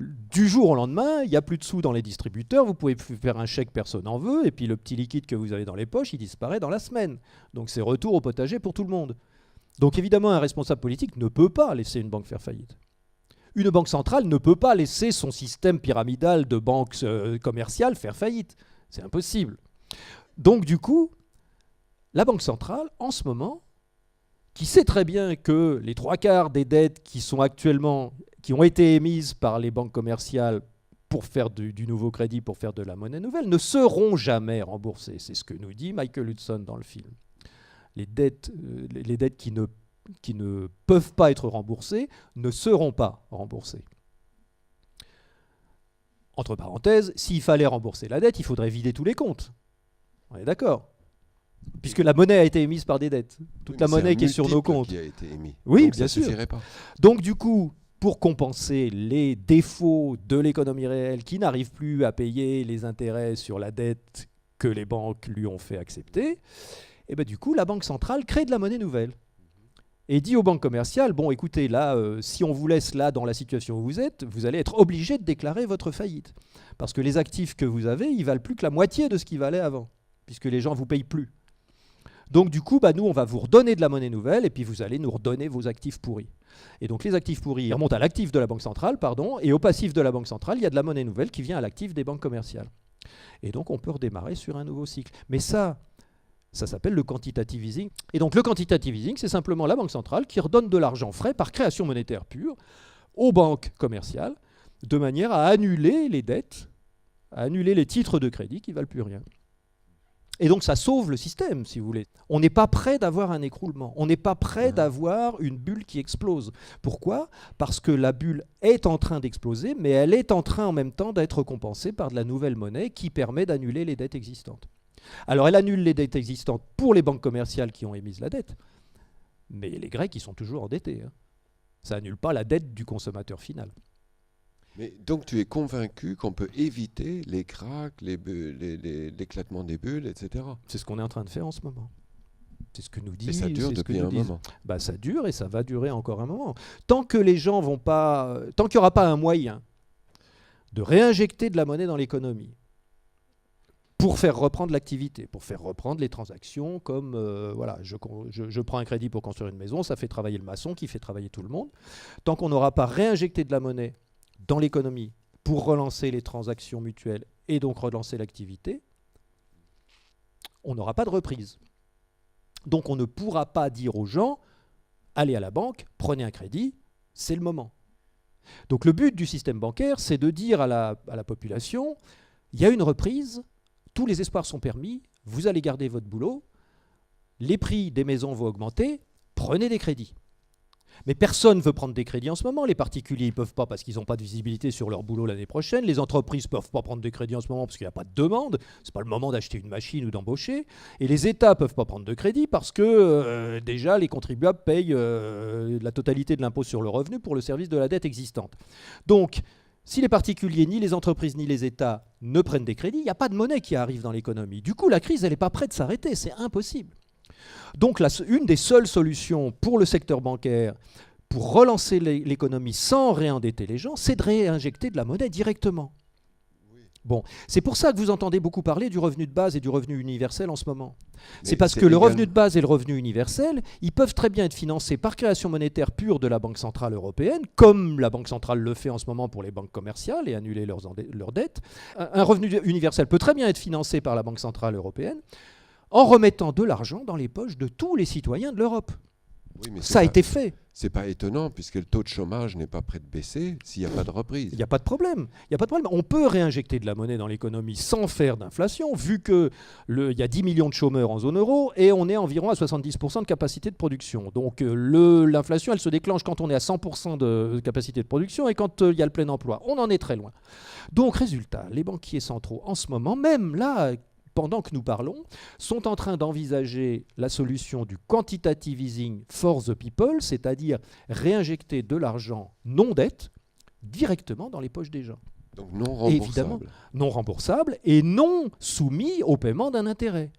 A: Du jour au lendemain, il n'y a plus de sous dans les distributeurs, vous pouvez plus faire un chèque, personne n'en veut, et puis le petit liquide que vous avez dans les poches, il disparaît dans la semaine. Donc c'est retour au potager pour tout le monde. Donc évidemment, un responsable politique ne peut pas laisser une banque faire faillite. Une banque centrale ne peut pas laisser son système pyramidal de banques commerciales faire faillite. C'est impossible. Donc du coup, la Banque centrale, en ce moment, qui sait très bien que les 3/4 des dettes qui ont été émises par les banques commerciales pour faire du nouveau crédit, pour faire de la monnaie nouvelle, ne seront jamais remboursées. C'est ce que nous dit Michael Hudson dans le film. Les dettes qui ne peuvent pas être remboursées ne seront pas remboursées. Entre parenthèses, s'il fallait rembourser la dette, il faudrait vider tous les comptes. On est d'accord ? Puisque la monnaie a été émise par des dettes. Toute la monnaie qui est sur nos comptes.
B: Qui a été émis.
A: Oui,
B: donc
A: bien
B: ça
A: sûr.
B: Suffirait pas.
A: Donc du coup, pour compenser les défauts de l'économie réelle qui n'arrive plus à payer les intérêts sur la dette que les banques lui ont fait accepter, et ben du coup, la Banque centrale crée de la monnaie nouvelle. Et dit aux banques commerciales, bon écoutez, là, si on vous laisse là dans la situation où vous êtes, vous allez être obligé de déclarer votre faillite. Parce que les actifs que vous avez, ils valent plus que la moitié de ce qu'ils valaient avant, puisque les gens ne vous payent plus. Donc du coup, nous, on va vous redonner de la monnaie nouvelle, et puis vous allez nous redonner vos actifs pourris. Et donc les actifs pourris ils remontent à l'actif de la Banque centrale, et au passif de la Banque centrale, il y a de la monnaie nouvelle qui vient à l'actif des banques commerciales. Et donc on peut redémarrer sur un nouveau cycle. Mais ça s'appelle le quantitative easing. Et donc le quantitative easing, c'est simplement la Banque centrale qui redonne de l'argent frais par création monétaire pure aux banques commerciales, de manière à annuler les dettes, à annuler les titres de crédit qui ne valent plus rien. Et donc ça sauve le système, si vous voulez. On n'est pas prêt d'avoir un écroulement. On n'est pas prêt d'avoir une bulle qui explose. Pourquoi ? Parce que la bulle est en train d'exploser, mais elle est en train en même temps d'être compensée par de la nouvelle monnaie qui permet d'annuler les dettes existantes. Alors elle annule les dettes existantes pour les banques commerciales qui ont émis la dette, mais les Grecs, ils sont toujours endettés. Ça annule pas la dette du consommateur final.
B: Mais donc tu es convaincu qu'on peut éviter les cracks, l'éclatement des bulles, etc.
A: C'est ce qu'on est en train de faire en ce moment. C'est ce que nous disent.
B: Et ça dure depuis un moment.
A: Ça dure et ça va durer encore un moment. Tant que les gens vont pas, tant qu'il n'y aura pas un moyen de réinjecter de la monnaie dans l'économie pour faire reprendre l'activité, pour faire reprendre les transactions, comme je prends un crédit pour construire une maison, ça fait travailler le maçon qui fait travailler tout le monde. Tant qu'on n'aura pas réinjecté de la monnaie dans l'économie pour relancer les transactions mutuelles et donc relancer l'activité, on n'aura pas de reprise. Donc on ne pourra pas dire aux gens, allez à la banque, prenez un crédit, c'est le moment. Donc le but du système bancaire, c'est de dire à la population, il y a une reprise, tous les espoirs sont permis, vous allez garder votre boulot, les prix des maisons vont augmenter, prenez des crédits. Mais personne ne veut prendre des crédits en ce moment. Les particuliers ne peuvent pas parce qu'ils n'ont pas de visibilité sur leur boulot l'année prochaine. Les entreprises ne peuvent pas prendre des crédits en ce moment parce qu'il n'y a pas de demande. Ce n'est pas le moment d'acheter une machine ou d'embaucher. Et les États ne peuvent pas prendre de crédit parce que déjà les contribuables payent la totalité de l'impôt sur le revenu pour le service de la dette existante. Donc, si les particuliers, ni les entreprises, ni les États ne prennent des crédits, il n'y a pas de monnaie qui arrive dans l'économie. Du coup, la crise, elle n'est pas prête de s'arrêter. C'est impossible. Donc une des seules solutions pour le secteur bancaire, pour relancer l'économie sans réendetter les gens, c'est de réinjecter de la monnaie directement. Bon, c'est pour ça que vous entendez beaucoup parler du revenu de base et du revenu universel en ce moment. C'est parce que le revenu de base et le revenu universel, ils peuvent très bien être financés par création monétaire pure de la Banque centrale européenne, comme la Banque centrale le fait en ce moment pour les banques commerciales et annuler leurs dettes. Un revenu universel peut très bien être financé par la Banque centrale européenne, en remettant de l'argent dans les poches de tous les citoyens de l'Europe.
B: Oui, mais
A: ça a été fait.
B: C'est pas étonnant, puisque le taux de chômage n'est pas prêt de baisser s'il n'y a pas de reprise.
A: Il n'y a pas de problème. On peut réinjecter de la monnaie dans l'économie sans faire d'inflation, vu qu'il y a 10 millions de chômeurs en zone euro et on est environ à 70% de capacité de production. Donc l'inflation, elle se déclenche quand on est à 100% de capacité de production et quand il y a le plein emploi. On en est très loin. Donc résultat, les banquiers centraux, en ce moment, même là, pendant que nous parlons, sont en train d'envisager la solution du quantitative easing for the people, c'est-à-dire réinjecter de l'argent non dette directement dans les poches des gens.
B: Donc non remboursable.
A: Évidemment, non remboursable et non soumis au paiement d'un intérêt.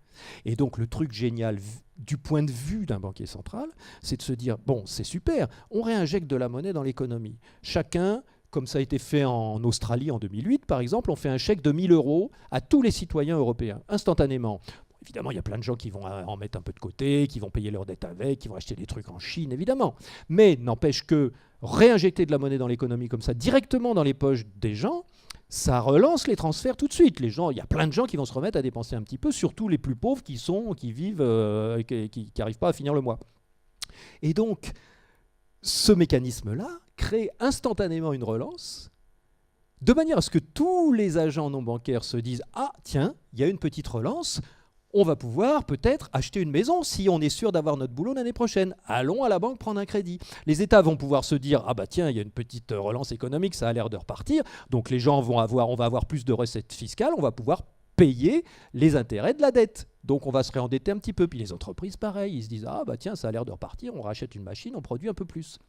A: Et donc le truc génial du point de vue d'un banquier central, c'est de se dire, bon, c'est super, on réinjecte de la monnaie dans l'économie. Chacun, comme ça a été fait en Australie en 2008, par exemple, on fait un chèque de 1 000 € à tous les citoyens européens, instantanément. Évidemment, il y a plein de gens qui vont en mettre un peu de côté, qui vont payer leurs dettes avec, qui vont acheter des trucs en Chine, évidemment. Mais n'empêche que réinjecter de la monnaie dans l'économie comme ça, directement dans les poches des gens, ça relance les transferts tout de suite. Les gens, il y a plein de gens qui vont se remettre à dépenser un petit peu, surtout les plus pauvres qui vivent, qui n'arrivent pas à finir le mois. Et donc, ce mécanisme-là crée instantanément une relance, de manière à ce que tous les agents non bancaires se disent « Ah, tiens, il y a une petite relance, on va pouvoir peut-être acheter une maison si on est sûr d'avoir notre boulot l'année prochaine. Allons à la banque prendre un crédit. » Les États vont pouvoir se dire « Ah bah tiens, il y a une petite relance économique, ça a l'air de repartir. Donc les gens on va avoir plus de recettes fiscales, on va pouvoir payer les intérêts de la dette. Donc on va se réendetter un petit peu. » Puis les entreprises, pareil, ils se disent « Ah bah tiens, ça a l'air de repartir, on rachète une machine, on produit un peu plus. »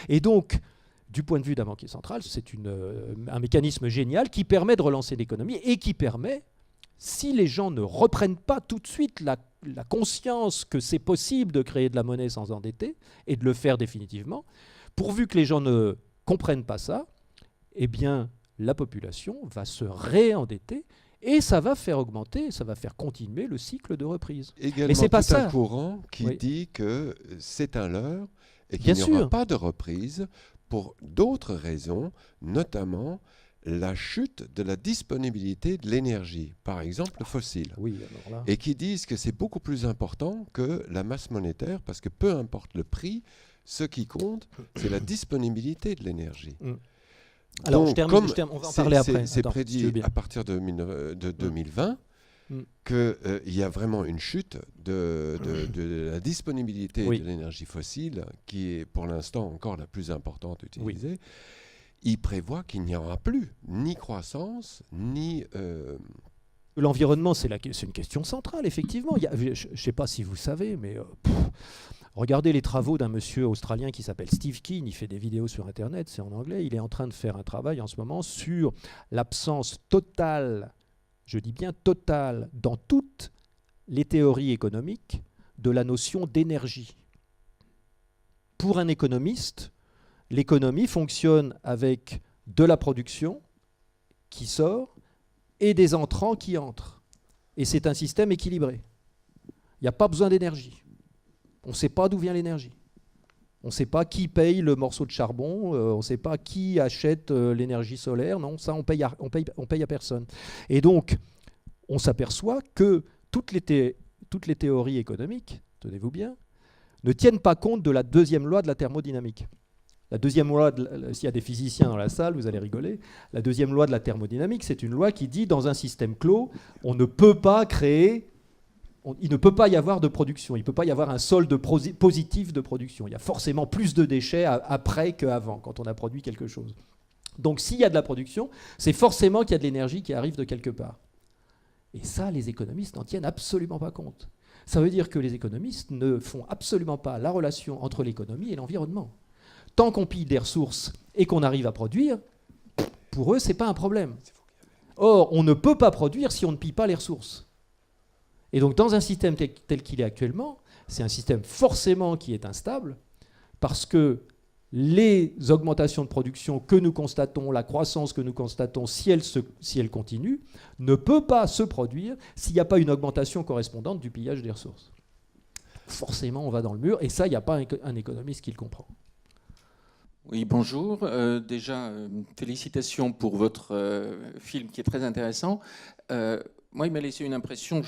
A: Et donc, du point de vue d'un banquier central, c'est un mécanisme génial qui permet de relancer l'économie et qui permet, si les gens ne reprennent pas tout de suite la conscience que c'est possible de créer de la monnaie sans endetter et de le faire définitivement, pourvu que les gens ne comprennent pas ça, eh bien, la population va se réendetter et ça va faire augmenter, ça va faire continuer le cycle de reprise.
B: Également,
A: mais c'est pas ça.
B: Un courant qui
A: Oui.
B: dit que c'est un leurre et
A: Bien
B: qu'il n'y aura
A: sûr.
B: pas de reprise pour d'autres raisons, notamment la chute de la disponibilité de l'énergie, par exemple fossile.
A: Oui, alors là.
B: Et qui disent que c'est beaucoup plus important que la masse monétaire, parce que peu importe le prix, ce qui compte, c'est la disponibilité de l'énergie.
A: Alors,
B: donc,
A: on va en parler après.
B: C'est
A: Attends,
B: prédit
A: si tu veux bien.
B: à partir de 2020 qu'il y a vraiment une chute de la disponibilité
A: Oui.
B: de l'énergie fossile, qui est pour l'instant encore la plus importante utilisée.
A: Oui.
B: Il prévoit qu'il n'y aura plus ni croissance, ni...
A: L'environnement, c'est une question centrale, effectivement. Je ne sais pas si vous savez, mais regardez les travaux d'un monsieur australien qui s'appelle Steve Keen. Il fait des vidéos sur Internet, c'est en anglais. Il est en train de faire un travail en ce moment sur l'absence totale, je dis bien totale, dans toutes les théories économiques, de la notion d'énergie. Pour un économiste, l'économie fonctionne avec de la production qui sort et des entrants qui entrent. Et c'est un système équilibré. Il n'y a pas besoin d'énergie. On ne sait pas d'où vient l'énergie. On ne sait pas qui paye le morceau de charbon, on ne sait pas qui achète l'énergie solaire. Non, ça, on paye à personne. Et donc, on s'aperçoit que toutes les théories économiques, tenez-vous bien, ne tiennent pas compte de la deuxième loi de la thermodynamique. La deuxième loi, s'il y a des physiciens dans la salle, vous allez rigoler, la deuxième loi de la thermodynamique, c'est une loi qui dit, dans un système clos, on ne peut pas créer, il ne peut pas y avoir de production, il ne peut pas y avoir un solde positif de production. Il y a forcément plus de déchets après qu'avant, quand on a produit quelque chose. Donc s'il y a de la production, c'est forcément qu'il y a de l'énergie qui arrive de quelque part. Et ça, les économistes n'en tiennent absolument pas compte. Ça veut dire que les économistes ne font absolument pas la relation entre l'économie et l'environnement. Tant qu'on pille des ressources et qu'on arrive à produire, pour eux, ce n'est pas un problème. Or, on ne peut pas produire si on ne pille pas les ressources. Et donc, dans un système tel qu'il est actuellement, c'est un système forcément qui est instable, parce que les augmentations de production que nous constatons, la croissance que nous constatons, si elle continue, ne peut pas se produire s'il n'y a pas une augmentation correspondante du pillage des ressources. Forcément, on va dans le mur, et ça, il n'y a pas un économiste qui le comprend.
C: Oui, bonjour. Déjà, félicitations pour votre film qui est très intéressant. Moi, il m'a laissé une impression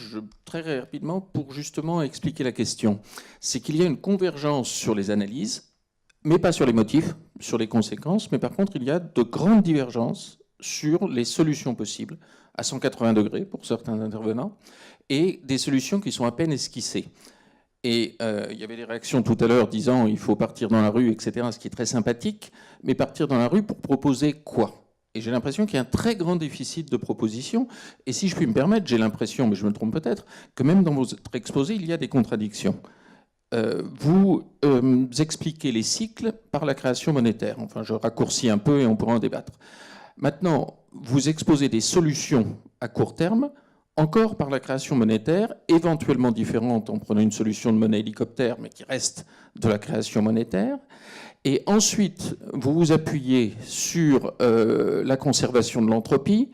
C: très rapidement pour justement expliquer la question. C'est qu'il y a une convergence sur les analyses, mais pas sur les motifs, sur les conséquences, mais par contre, il y a de grandes divergences sur les solutions possibles, à 180 degrés pour certains intervenants, et des solutions qui sont à peine esquissées. Et il y avait des réactions tout à l'heure disant il faut partir dans la rue, etc., ce qui est très sympathique, mais partir dans la rue pour proposer quoi ? Et j'ai l'impression qu'il y a un très grand déficit de propositions. Et si je puis me permettre, j'ai l'impression, mais je me trompe peut-être, que même dans votre exposé, il y a des contradictions. Vous expliquez les cycles par la création monétaire. Enfin, je raccourcis un peu et on pourra en débattre. Maintenant, vous exposez des solutions à court terme, encore par la création monétaire, éventuellement différentes en prenant une solution de monnaie hélicoptère, mais qui reste de la création monétaire. Et ensuite, vous vous appuyez sur la conservation de l'entropie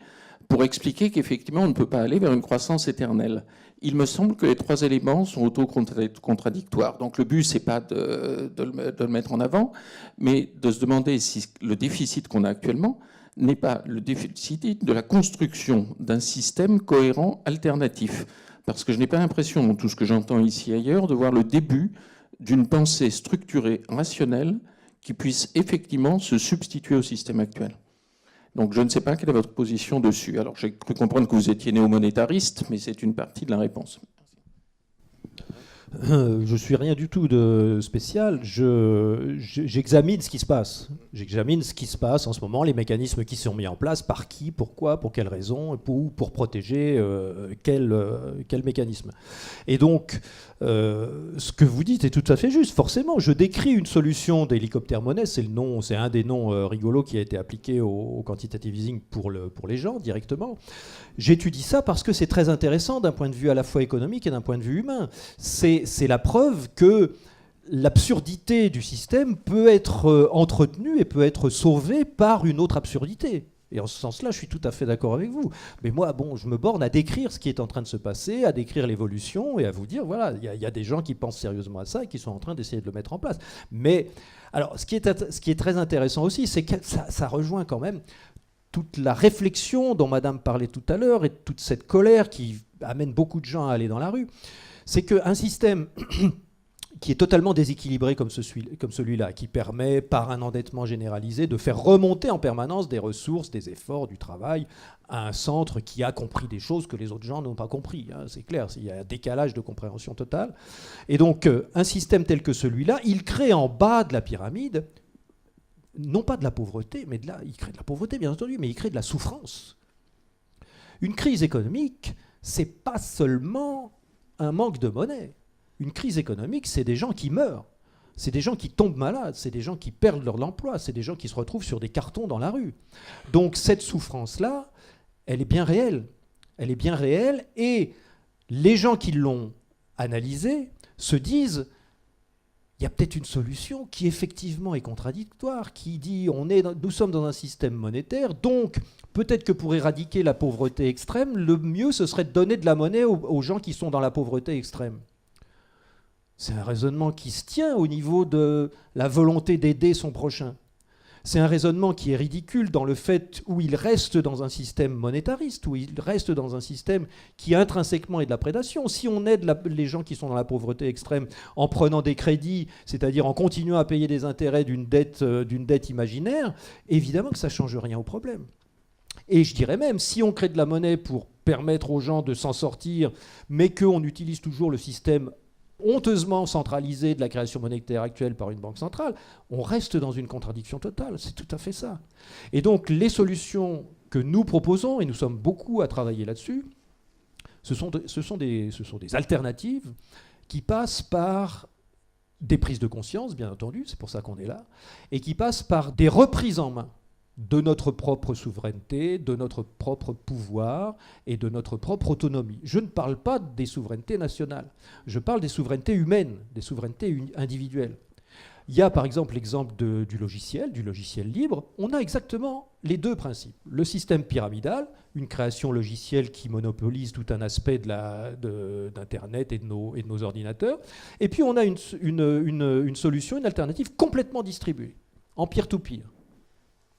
C: pour expliquer qu'effectivement, on ne peut pas aller vers une croissance éternelle. Il me semble que les trois éléments sont auto-contradictoires. Donc le but, ce n'est pas de le mettre en avant, mais de se demander si le déficit qu'on a actuellement n'est pas le déficit de la construction d'un système cohérent alternatif. Parce que je n'ai pas l'impression, dans tout ce que j'entends ici et ailleurs, de voir le début d'une pensée structurée, rationnelle, qui puisse effectivement se substituer au système actuel. Donc je ne sais pas quelle est votre position dessus. Alors j'ai cru comprendre que vous étiez néo-monétariste, mais c'est une partie de la réponse.
A: Je suis rien du tout de spécial. J'examine ce qui se passe. J'examine ce qui se passe en ce moment, les mécanismes qui sont mis en place, par qui, pourquoi, pour quelles raisons, pour protéger quel mécanisme. Et donc, ce que vous dites est tout à fait juste. Forcément, je décris une solution d'hélicoptère-monnaie. C'est un des noms rigolos qui a été appliqué au quantitative easing pour les gens directement. J'étudie ça parce que c'est très intéressant d'un point de vue à la fois économique et d'un point de vue humain. C'est la preuve que l'absurdité du système peut être entretenue et peut être sauvée par une autre absurdité. Et en ce sens-là, je suis tout à fait d'accord avec vous. Mais moi, je me borne à décrire ce qui est en train de se passer, à décrire l'évolution et à vous dire, voilà, il y a des gens qui pensent sérieusement à ça et qui sont en train d'essayer de le mettre en place. Mais alors, ce qui est très intéressant aussi, c'est que ça rejoint quand même toute la réflexion dont Madame parlait tout à l'heure et toute cette colère qui amène beaucoup de gens à aller dans la rue. C'est qu'un système qui est totalement déséquilibré comme celui-là, qui permet, par un endettement généralisé, de faire remonter en permanence des ressources, des efforts, du travail, à un centre qui a compris des choses que les autres gens n'ont pas compris. Hein, c'est clair, il y a un décalage de compréhension totale. Et donc, un système tel que celui-là, il crée en bas de la pyramide, non pas de la pauvreté, mais il crée de la pauvreté, bien entendu, mais il crée de la souffrance. Une crise économique, c'est pas seulement un manque de monnaie. Une crise économique, c'est des gens qui meurent, c'est des gens qui tombent malades, c'est des gens qui perdent leur emploi, c'est des gens qui se retrouvent sur des cartons dans la rue. Donc cette souffrance-là, elle est bien réelle. Elle est bien réelle et les gens qui l'ont analysée se disent il y a peut-être une solution qui effectivement est contradictoire, qui dit nous sommes dans un système monétaire, donc peut-être que pour éradiquer la pauvreté extrême, le mieux ce serait de donner de la monnaie aux gens qui sont dans la pauvreté extrême. C'est un raisonnement qui se tient au niveau de la volonté d'aider son prochain. C'est un raisonnement qui est ridicule dans le fait où il reste dans un système monétariste, où il reste dans un système qui intrinsèquement est de la prédation. Si on aide les gens qui sont dans la pauvreté extrême en prenant des crédits, c'est-à-dire en continuant à payer des intérêts d'une dette imaginaire, évidemment que ça ne change rien au problème. Et je dirais même, si on crée de la monnaie pour permettre aux gens de s'en sortir, mais qu'on utilise toujours le système honteusement centralisé de la création monétaire actuelle par une banque centrale, on reste dans une contradiction totale. C'est tout à fait ça. Et donc, les solutions que nous proposons, et nous sommes beaucoup à travailler là-dessus, ce sont des alternatives qui passent par des prises de conscience, bien entendu, c'est pour ça qu'on est là, et qui passent par des reprises en main de notre propre souveraineté, de notre propre pouvoir et de notre propre autonomie. Je ne parle pas des souverainetés nationales, je parle des souverainetés humaines, des souverainetés individuelles. Il y a par exemple l'exemple du logiciel libre. On a exactement les deux principes. Le système pyramidal, une création logicielle qui monopolise tout un aspect d'Internet et de nos ordinateurs. Et puis on a une solution, une alternative complètement distribuée, en peer-to-peer,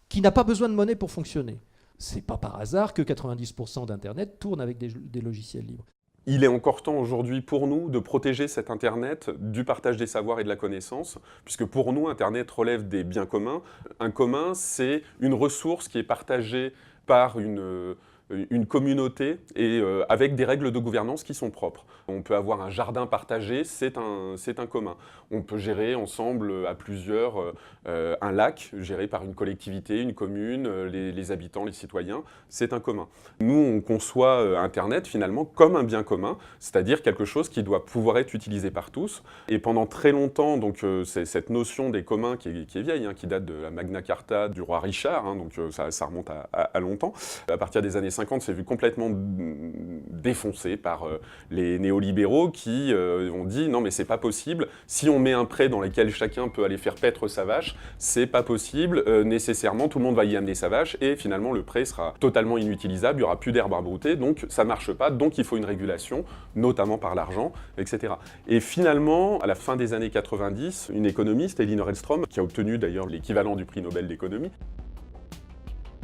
A: qui n'a pas besoin de monnaie pour fonctionner. C'est pas par hasard que 90% d'Internet tourne avec des logiciels libres.
D: Il est encore temps aujourd'hui pour nous de protéger cet Internet du partage des savoirs et de la connaissance, puisque pour nous, Internet relève des biens communs. Un commun, c'est une ressource qui est partagée par une une communauté et avec des règles de gouvernance qui sont propres. On peut avoir un jardin partagé, c'est un commun. On peut gérer ensemble à plusieurs un lac géré par une collectivité, une commune, les habitants, les citoyens, c'est un commun. Nous, on conçoit Internet finalement comme un bien commun, c'est-à-dire quelque chose qui doit pouvoir être utilisé par tous. Et pendant très longtemps, donc, c'est cette notion des communs qui est vieille, qui date de la Magna Carta du roi Richard, donc ça remonte à longtemps. À partir des années 50, c'est vu complètement défoncé par les néolibéraux qui ont dit non mais c'est pas possible, si on met un pré dans lequel chacun peut aller faire paître sa vache, c'est pas possible, nécessairement tout le monde va y amener sa vache et finalement le pré sera totalement inutilisable, il n'y aura plus d'herbe à brouter, donc ça marche pas, donc il faut une régulation, notamment par l'argent, etc. Et finalement, à la fin des années 90, une économiste, Elinor Ostrom, qui a obtenu d'ailleurs l'équivalent du prix Nobel d'économie,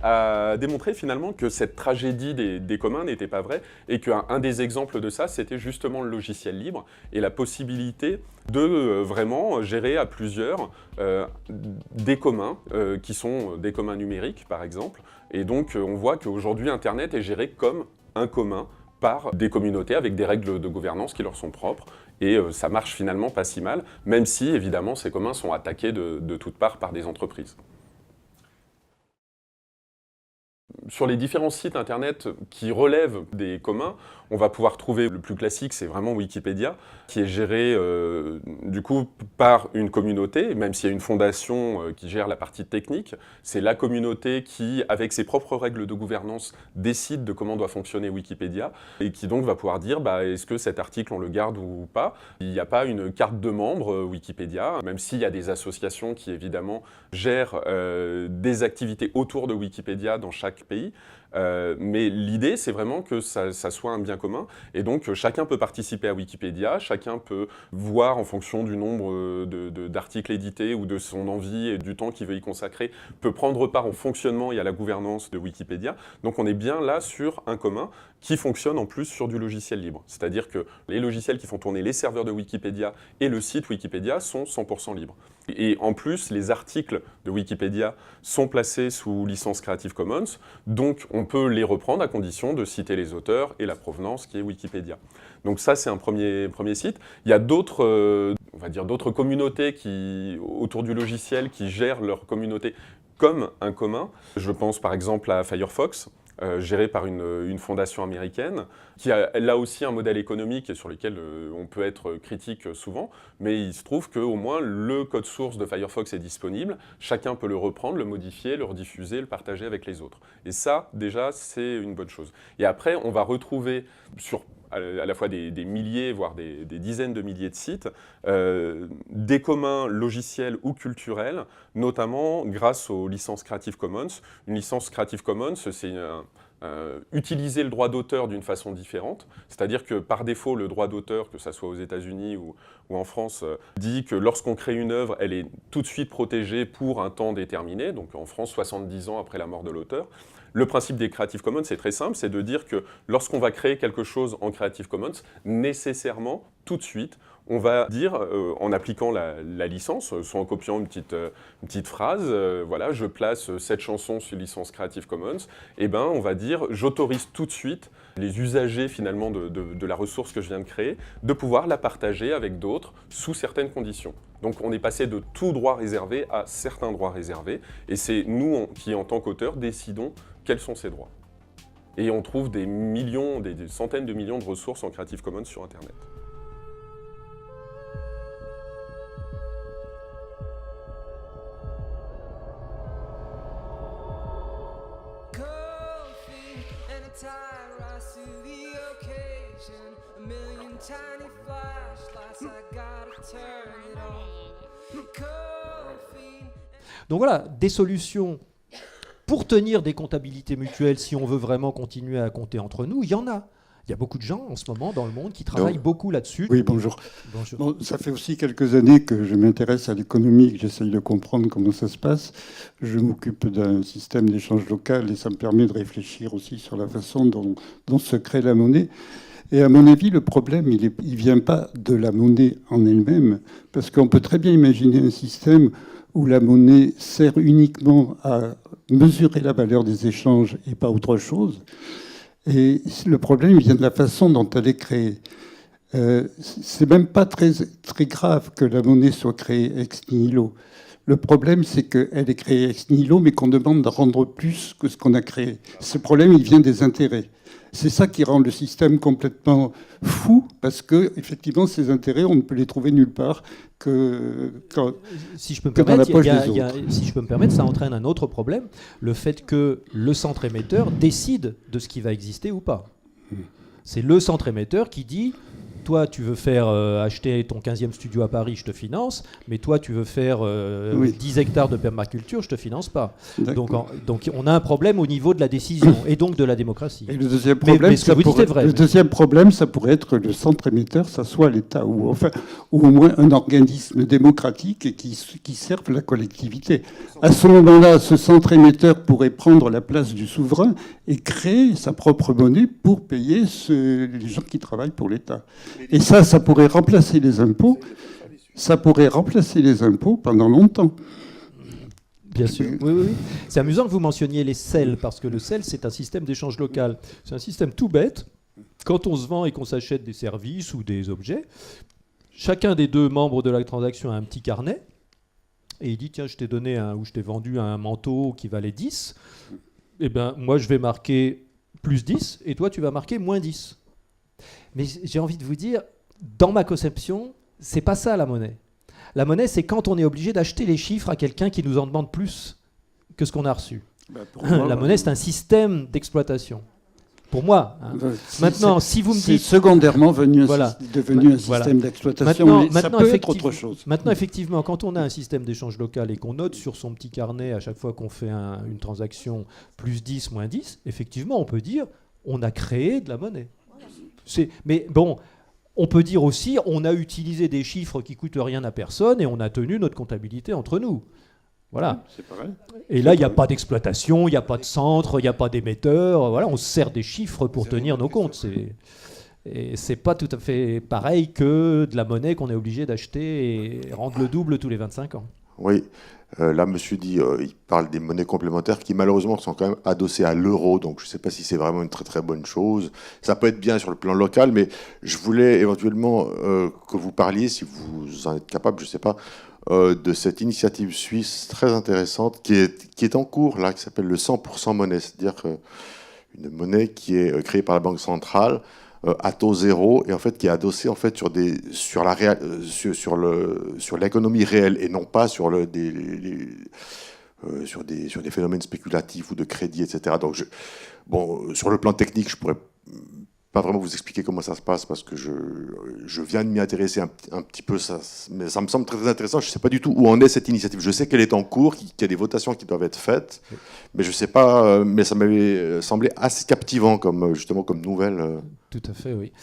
D: a démontré finalement que cette tragédie des communs n'était pas vraie et qu'un des exemples de ça, c'était justement le logiciel libre et la possibilité de vraiment gérer à plusieurs des communs qui sont des communs numériques par exemple. Et donc on voit qu'aujourd'hui Internet est géré comme un commun par des communautés avec des règles de gouvernance qui leur sont propres. Et ça marche finalement pas si mal, même si évidemment ces communs sont attaqués de toutes parts par des entreprises. Sur les différents sites internet qui relèvent des communs, on va pouvoir trouver le plus classique, c'est vraiment Wikipédia, qui est géré du coup par une communauté, même s'il y a une fondation qui gère la partie technique. C'est la communauté qui, avec ses propres règles de gouvernance, décide de comment doit fonctionner Wikipédia et qui donc va pouvoir dire est-ce que cet article on le garde ou pas. Il n'y a pas une carte de membre Wikipédia, même s'il y a des associations qui évidemment gèrent des activités autour de Wikipédia dans chaque pays. Mais l'idée, c'est vraiment que ça soit un bien commun. Et donc, chacun peut participer à Wikipédia, chacun peut voir en fonction du nombre d'articles édités ou de son envie et du temps qu'il veut y consacrer, peut prendre part au fonctionnement et à la gouvernance de Wikipédia. Donc, on est bien là sur un commun qui fonctionne en plus sur du logiciel libre. C'est-à-dire que les logiciels qui font tourner les serveurs de Wikipédia et le site Wikipédia sont 100% libres. Et en plus, les articles de Wikipédia sont placés sous licence Creative Commons, donc on peut les reprendre à condition de citer les auteurs et la provenance qui est Wikipédia. Donc ça, c'est un premier site. Il y a d'autres, on va dire, d'autres communautés autour du logiciel qui gèrent leur communauté comme un commun. Je pense par exemple à Firefox, géré par une fondation américaine, qui a là aussi un modèle économique sur lequel on peut être critique souvent, mais il se trouve qu'au moins le code source de Firefox est disponible, chacun peut le reprendre, le modifier, le rediffuser, le partager avec les autres. Et ça, déjà, c'est une bonne chose. Et après, on va retrouver sur à la fois des milliers, voire des dizaines de milliers de sites, des communs logiciels ou culturels, notamment grâce aux licences Creative Commons. Une licence Creative Commons, c'est utiliser le droit d'auteur d'une façon différente, c'est-à-dire que par défaut, le droit d'auteur, que ce soit aux États-Unis ou en France, dit que lorsqu'on crée une œuvre, elle est tout de suite protégée pour un temps déterminé, donc en France, 70 ans après la mort de l'auteur. Le principe des Creative Commons, c'est très simple, c'est de dire que lorsqu'on va créer quelque chose en Creative Commons, nécessairement, tout de suite, on va dire, en appliquant la licence, soit en copiant une petite phrase, voilà, je place cette chanson sur licence Creative Commons, et ben on va dire, j'autorise tout de suite les usagers finalement de la ressource que je viens de créer, de pouvoir la partager avec d'autres sous certaines conditions. Donc on est passé de tout droit réservé à certains droits réservés, et c'est nous qui, en tant qu'auteurs, décidons quels sont ces droits. Et on trouve des centaines de millions de ressources en Creative Commons sur Internet.
A: Donc voilà, des solutions pour tenir des comptabilités mutuelles, si on veut vraiment continuer à compter entre nous, il y en a. Il y a beaucoup de gens en ce moment dans le monde qui travaillent beaucoup là-dessus.
E: Oui, bonjour. Bon, ça fait aussi quelques années que je m'intéresse à l'économie, que j'essaye de comprendre comment ça se passe. Je m'occupe d'un système d'échange local et ça me permet de réfléchir aussi sur la façon dont se crée la monnaie. Et à mon avis, le problème, il vient pas de la monnaie en elle-même, parce qu'on peut très bien imaginer un système où la monnaie sert uniquement à mesurer la valeur des échanges et pas autre chose. Et le problème vient de la façon dont elle est créée. C'est même pas très, très grave que la monnaie soit créée ex nihilo. Le problème, c'est qu'elle est créée ex nihilo, mais qu'on demande de rendre plus que ce qu'on a créé. Ce problème, il vient des intérêts. C'est ça qui rend le système complètement fou, parce que effectivement, ces intérêts, on ne peut les trouver nulle part que
A: si je peux me
E: dans la
A: permettre,
E: poche des autres.
A: si je peux me permettre, ça entraîne un autre problème, le fait que le centre émetteur décide de ce qui va exister ou pas. C'est le centre émetteur qui dit: toi, tu veux faire acheter ton 15e studio à Paris, je te finance, mais toi, tu veux faire 10 hectares de permaculture, je te finance pas. Donc on a un problème au niveau de la décision et donc de la démocratie.
E: Et le deuxième problème,
A: mais ce que vous dites est vrai.
E: Le deuxième problème, ça pourrait être que le centre émetteur, ça soit l'État, ou au moins un organisme démocratique qui serve la collectivité. À ce moment-là, ce centre émetteur pourrait prendre la place du souverain et créer sa propre monnaie pour payer les gens qui travaillent pour l'État. Et ça pourrait remplacer les impôts. Ça pourrait remplacer les impôts pendant longtemps.
A: Bien sûr, oui. C'est amusant que vous mentionniez les CEL, parce que le CEL, c'est un système d'échange local. C'est un système tout bête. Quand on se vend et qu'on s'achète des services ou des objets, chacun des deux membres de la transaction a un petit carnet, et il dit: tiens, je t'ai donné ou je t'ai vendu un manteau qui valait 10, eh bien, moi, je vais marquer plus 10, et toi, tu vas marquer moins 10. Mais j'ai envie de vous dire, dans ma conception, c'est pas ça la monnaie. La monnaie, c'est quand on est obligé d'acheter les chiffres à quelqu'un qui nous en demande plus que ce qu'on a reçu. La monnaie, c'est un système d'exploitation. Pour moi. Maintenant, si vous me dites...
E: C'est secondairement devenu un système d'exploitation, mais ça peut être autre chose.
A: Maintenant, effectivement, quand on a un système d'échange local et qu'on note sur son petit carnet, à chaque fois qu'on fait une transaction, plus 10, moins 10, effectivement, on peut dire on a créé de la monnaie. Mais bon, on peut dire aussi on a utilisé des chiffres qui ne coûtent rien à personne et on a tenu notre comptabilité entre nous. Voilà.
E: C'est pareil.
A: Et là, il n'y a pas d'exploitation, il n'y a pas de centre, il n'y a pas d'émetteur. Voilà, on se sert des chiffres pour tenir nos comptes. Et c'est pas tout à fait pareil que de la monnaie qu'on est obligé d'acheter et rendre le double tous les 25 ans.
F: Oui. Là, monsieur dit, il parle des monnaies complémentaires qui malheureusement sont quand même adossées à l'euro, donc je ne sais pas si c'est vraiment une très très bonne chose. Ça peut être bien sur le plan local, mais je voulais éventuellement que vous parliez, si vous en êtes capable, je ne sais pas, de cette initiative suisse très intéressante qui est en cours, là, qui s'appelle le 100% monnaie, c'est-à-dire une monnaie qui est créée par la Banque centrale à taux zéro et en fait qui est adossée en fait sur l'économie réelle et non pas sur des phénomènes spéculatifs ou de crédit, etc. Donc sur le plan technique, je pourrais pas vraiment vous expliquer comment ça se passe parce que je viens de m'y intéresser un petit peu, mais ça me semble très, très intéressant. Je ne sais pas du tout où en est cette initiative. Je sais qu'elle est en cours, qu'il y a des votations qui doivent être faites, mais je ne sais pas. Mais ça m'avait semblé assez captivant comme nouvelle.
A: Tout à fait, oui.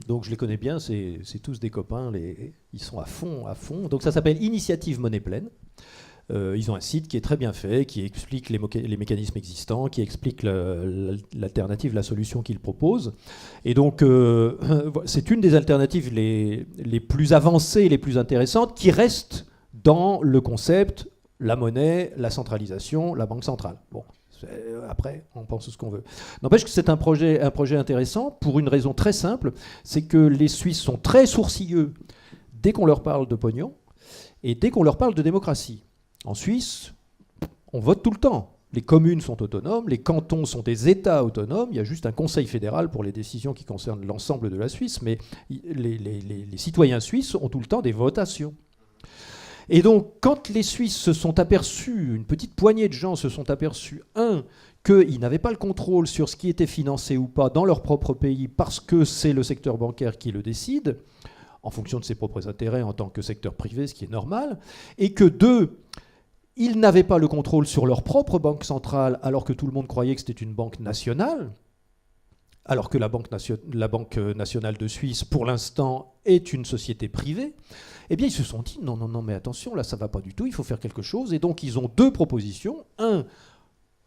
A: Donc je les connais bien, c'est tous des copains, ils sont à fond. Donc ça s'appelle Initiative Monnaie Pleine. Ils ont un site qui est très bien fait, qui explique les mécanismes existants, qui explique l'alternative, la solution qu'ils proposent. Et donc, c'est une des alternatives les plus avancées, les plus intéressantes, qui restent dans le concept, la monnaie, la centralisation, la banque centrale. Bon, après, on pense ce qu'on veut. N'empêche que c'est un projet intéressant pour une raison très simple, c'est que les Suisses sont très sourcilleux dès qu'on leur parle de pognon et dès qu'on leur parle de démocratie. En Suisse, on vote tout le temps. Les communes sont autonomes, les cantons sont des États autonomes, il y a juste un conseil fédéral pour les décisions qui concernent l'ensemble de la Suisse, mais les citoyens suisses ont tout le temps des votations. Et donc, quand les Suisses se sont aperçus, une petite poignée de gens se sont aperçus, qu'ils n'avaient pas le contrôle sur ce qui était financé ou pas dans leur propre pays parce que c'est le secteur bancaire qui le décide, en fonction de ses propres intérêts en tant que secteur privé, ce qui est normal, et que ils n'avaient pas le contrôle sur leur propre banque centrale, alors que tout le monde croyait que c'était une banque nationale, alors que la Banque nationale de Suisse, pour l'instant, est une société privée. Eh bien, ils se sont dit, non, mais attention, là, ça ne va pas du tout, il faut faire quelque chose. Et donc, ils ont deux propositions.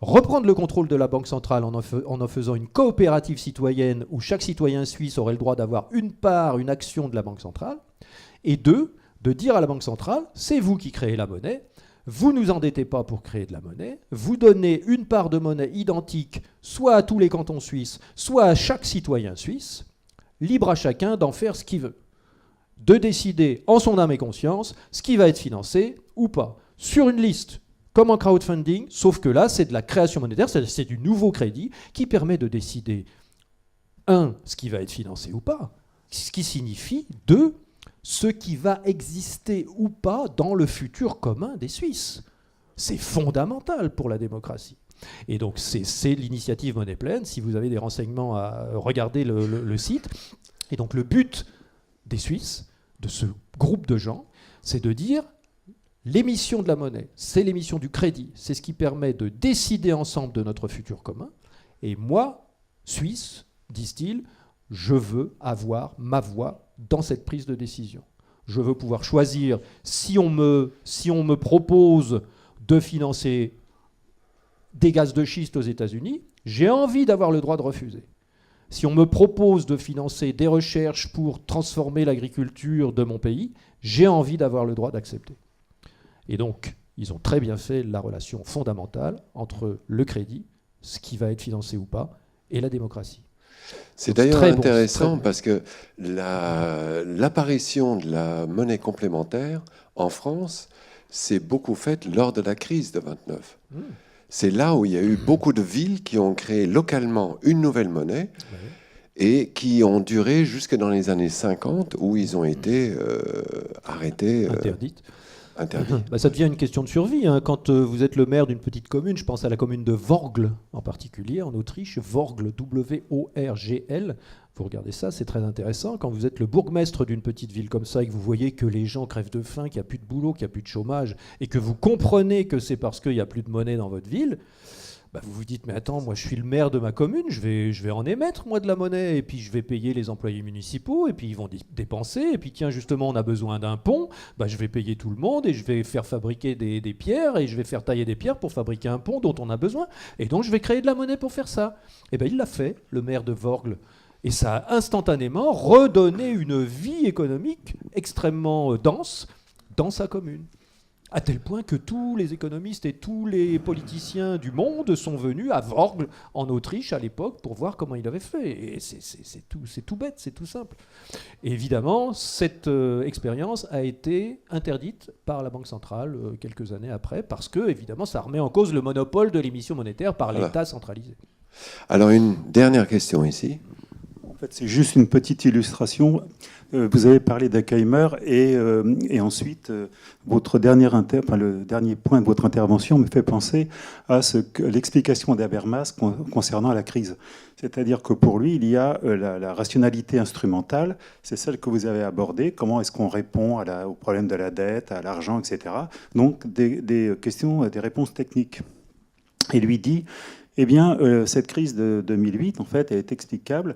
A: Reprendre le contrôle de la Banque centrale en en faisant une coopérative citoyenne où chaque citoyen suisse aurait le droit d'avoir une action de la Banque centrale. Et 2, de dire à la Banque centrale, c'est vous qui créez la monnaie, vous nous endettez pas pour créer de la monnaie, vous donnez une part de monnaie identique soit à tous les cantons suisses, soit à chaque citoyen suisse, libre à chacun d'en faire ce qu'il veut, de décider en son âme et conscience ce qui va être financé ou pas, sur une liste comme en crowdfunding, sauf que là c'est de la création monétaire, c'est du nouveau crédit qui permet de décider, 1, ce qui va être financé ou pas, ce qui signifie, 2, ce qui va exister ou pas dans le futur commun des Suisses. C'est fondamental pour la démocratie. Et donc c'est l'initiative Monnaie Pleine. Si vous avez des renseignements, à regarder le site. Et donc le but des Suisses, de ce groupe de gens, c'est de dire l'émission de la monnaie, c'est l'émission du crédit, c'est ce qui permet de décider ensemble de notre futur commun. Et moi, Suisse, disent-ils, je veux avoir ma voix dans cette prise de décision. Je veux pouvoir choisir, si on me propose de financer des gaz de schiste aux États-Unis, j'ai envie d'avoir le droit de refuser. Si on me propose de financer des recherches pour transformer l'agriculture de mon pays, j'ai envie d'avoir le droit d'accepter. Et donc, ils ont très bien fait la relation fondamentale entre le crédit, ce qui va être financé ou pas, et la démocratie.
B: C'est d'ailleurs intéressant parce que l'apparition de la monnaie complémentaire en France s'est beaucoup faite lors de la crise de 29. C'est là où il y a eu beaucoup de villes qui ont créé localement une nouvelle monnaie et qui ont duré jusque dans les années 50 où ils ont été arrêtés.
A: Interdites.
B: Interdit.
A: Ça devient une question de survie. Quand vous êtes le maire d'une petite commune, je pense à la commune de Vorgl en particulier, en Autriche, Vorgl, W-O-R-G-L. Vous regardez ça, c'est très intéressant. Quand vous êtes le bourgmestre d'une petite ville comme ça et que vous voyez que les gens crèvent de faim, qu'il n'y a plus de boulot, qu'il n'y a plus de chômage, et que vous comprenez que c'est parce qu'il n'y a plus de monnaie dans votre ville, vous vous dites, mais attends, moi je suis le maire de ma commune, je vais en émettre moi de la monnaie, et puis je vais payer les employés municipaux, et puis ils vont dépenser, et puis tiens justement on a besoin d'un pont, je vais payer tout le monde, et je vais faire fabriquer des pierres, et je vais faire tailler des pierres pour fabriquer un pont dont on a besoin, et donc je vais créer de la monnaie pour faire ça. Et il l'a fait, le maire de Vorgl. Et ça a instantanément redonné une vie économique extrêmement dense dans sa commune. À tel point que tous les économistes et tous les politiciens du monde sont venus à Vorgl, en Autriche, à l'époque, pour voir comment il avait fait. Et c'est tout bête, c'est tout simple. Et évidemment, cette expérience a été interdite par la Banque centrale quelques années après, parce que, évidemment, ça remet en cause le monopole de l'émission monétaire par l'État centralisé.
B: Alors, une dernière question ici.
G: En fait, c'est juste une petite illustration. Vous avez parlé d'Heimer et ensuite, le dernier point de votre intervention me fait penser à l'explication d'Habermas concernant la crise. C'est-à-dire que pour lui, il y a la rationalité instrumentale, c'est celle que vous avez abordée, comment est-ce qu'on répond au problème de la dette, à l'argent, etc. Donc des questions, des réponses techniques. Et lui dit... Eh bien, cette crise de 2008, en fait, elle est explicable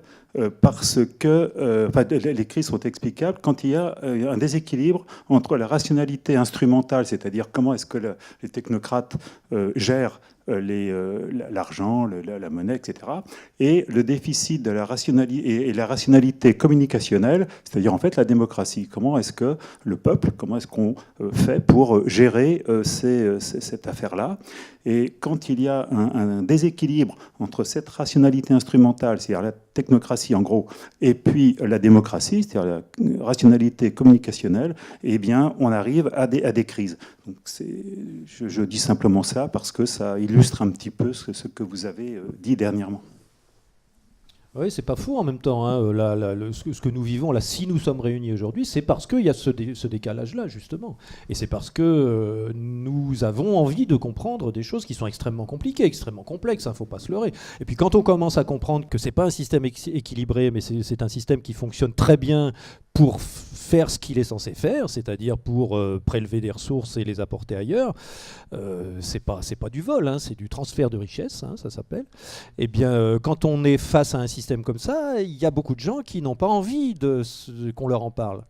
G: parce que... les crises sont explicables quand il y a un déséquilibre entre la rationalité instrumentale, c'est-à-dire comment est-ce que les technocrates gèrent l'argent, la monnaie, etc., et le déficit de la rationalité et la rationalité communicationnelle, c'est-à-dire en fait la démocratie. Comment est-ce que le peuple, comment est-ce qu'on fait pour gérer cette affaire-là? Et quand il y a un déséquilibre entre cette rationalité instrumentale, c'est-à-dire la technocratie en gros, et puis la démocratie, c'est-à-dire la rationalité communicationnelle, eh bien on arrive à des crises. Donc je dis simplement ça parce que ça illustre un petit peu ce que vous avez dit dernièrement.
A: Oui, c'est pas faux en même temps. Ce que nous vivons là, si nous sommes réunis aujourd'hui, c'est parce qu'il y a ce décalage-là, justement. Et c'est parce que nous avons envie de comprendre des choses qui sont extrêmement compliquées, extrêmement complexes, il ne faut pas se leurrer. Et puis quand on commence à comprendre que ce n'est pas un système équilibré, mais c'est un système qui fonctionne très bien pour faire ce qu'il est censé faire, c'est-à-dire pour prélever des ressources et les apporter ailleurs, c'est pas du vol, c'est du transfert de richesse, ça s'appelle. Eh bien, quand on est face à un système comme ça, il y a beaucoup de gens qui n'ont pas envie qu'on leur en parle.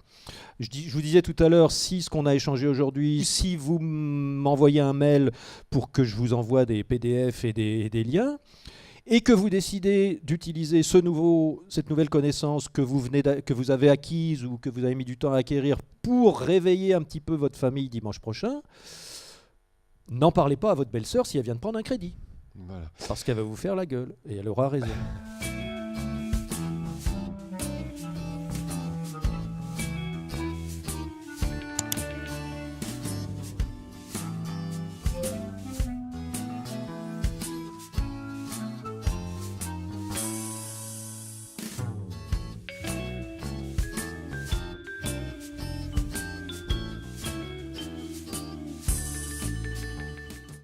A: Je vous disais tout à l'heure, si ce qu'on a échangé aujourd'hui, si vous m'envoyez un mail pour que je vous envoie des PDF et des liens, et que vous décidez d'utiliser cette nouvelle connaissance que vous avez acquise ou que vous avez mis du temps à acquérir pour réveiller un petit peu votre famille dimanche prochain, N'en parlez pas à votre belle-sœur si elle vient de prendre un crédit.
B: Voilà.
A: Parce qu'elle va vous faire la gueule. Et elle aura raison.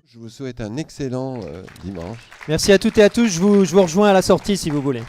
B: Je vous souhaite un excellent dimanche.
A: Merci à toutes et à tous. Je vous rejoins à la sortie si vous voulez.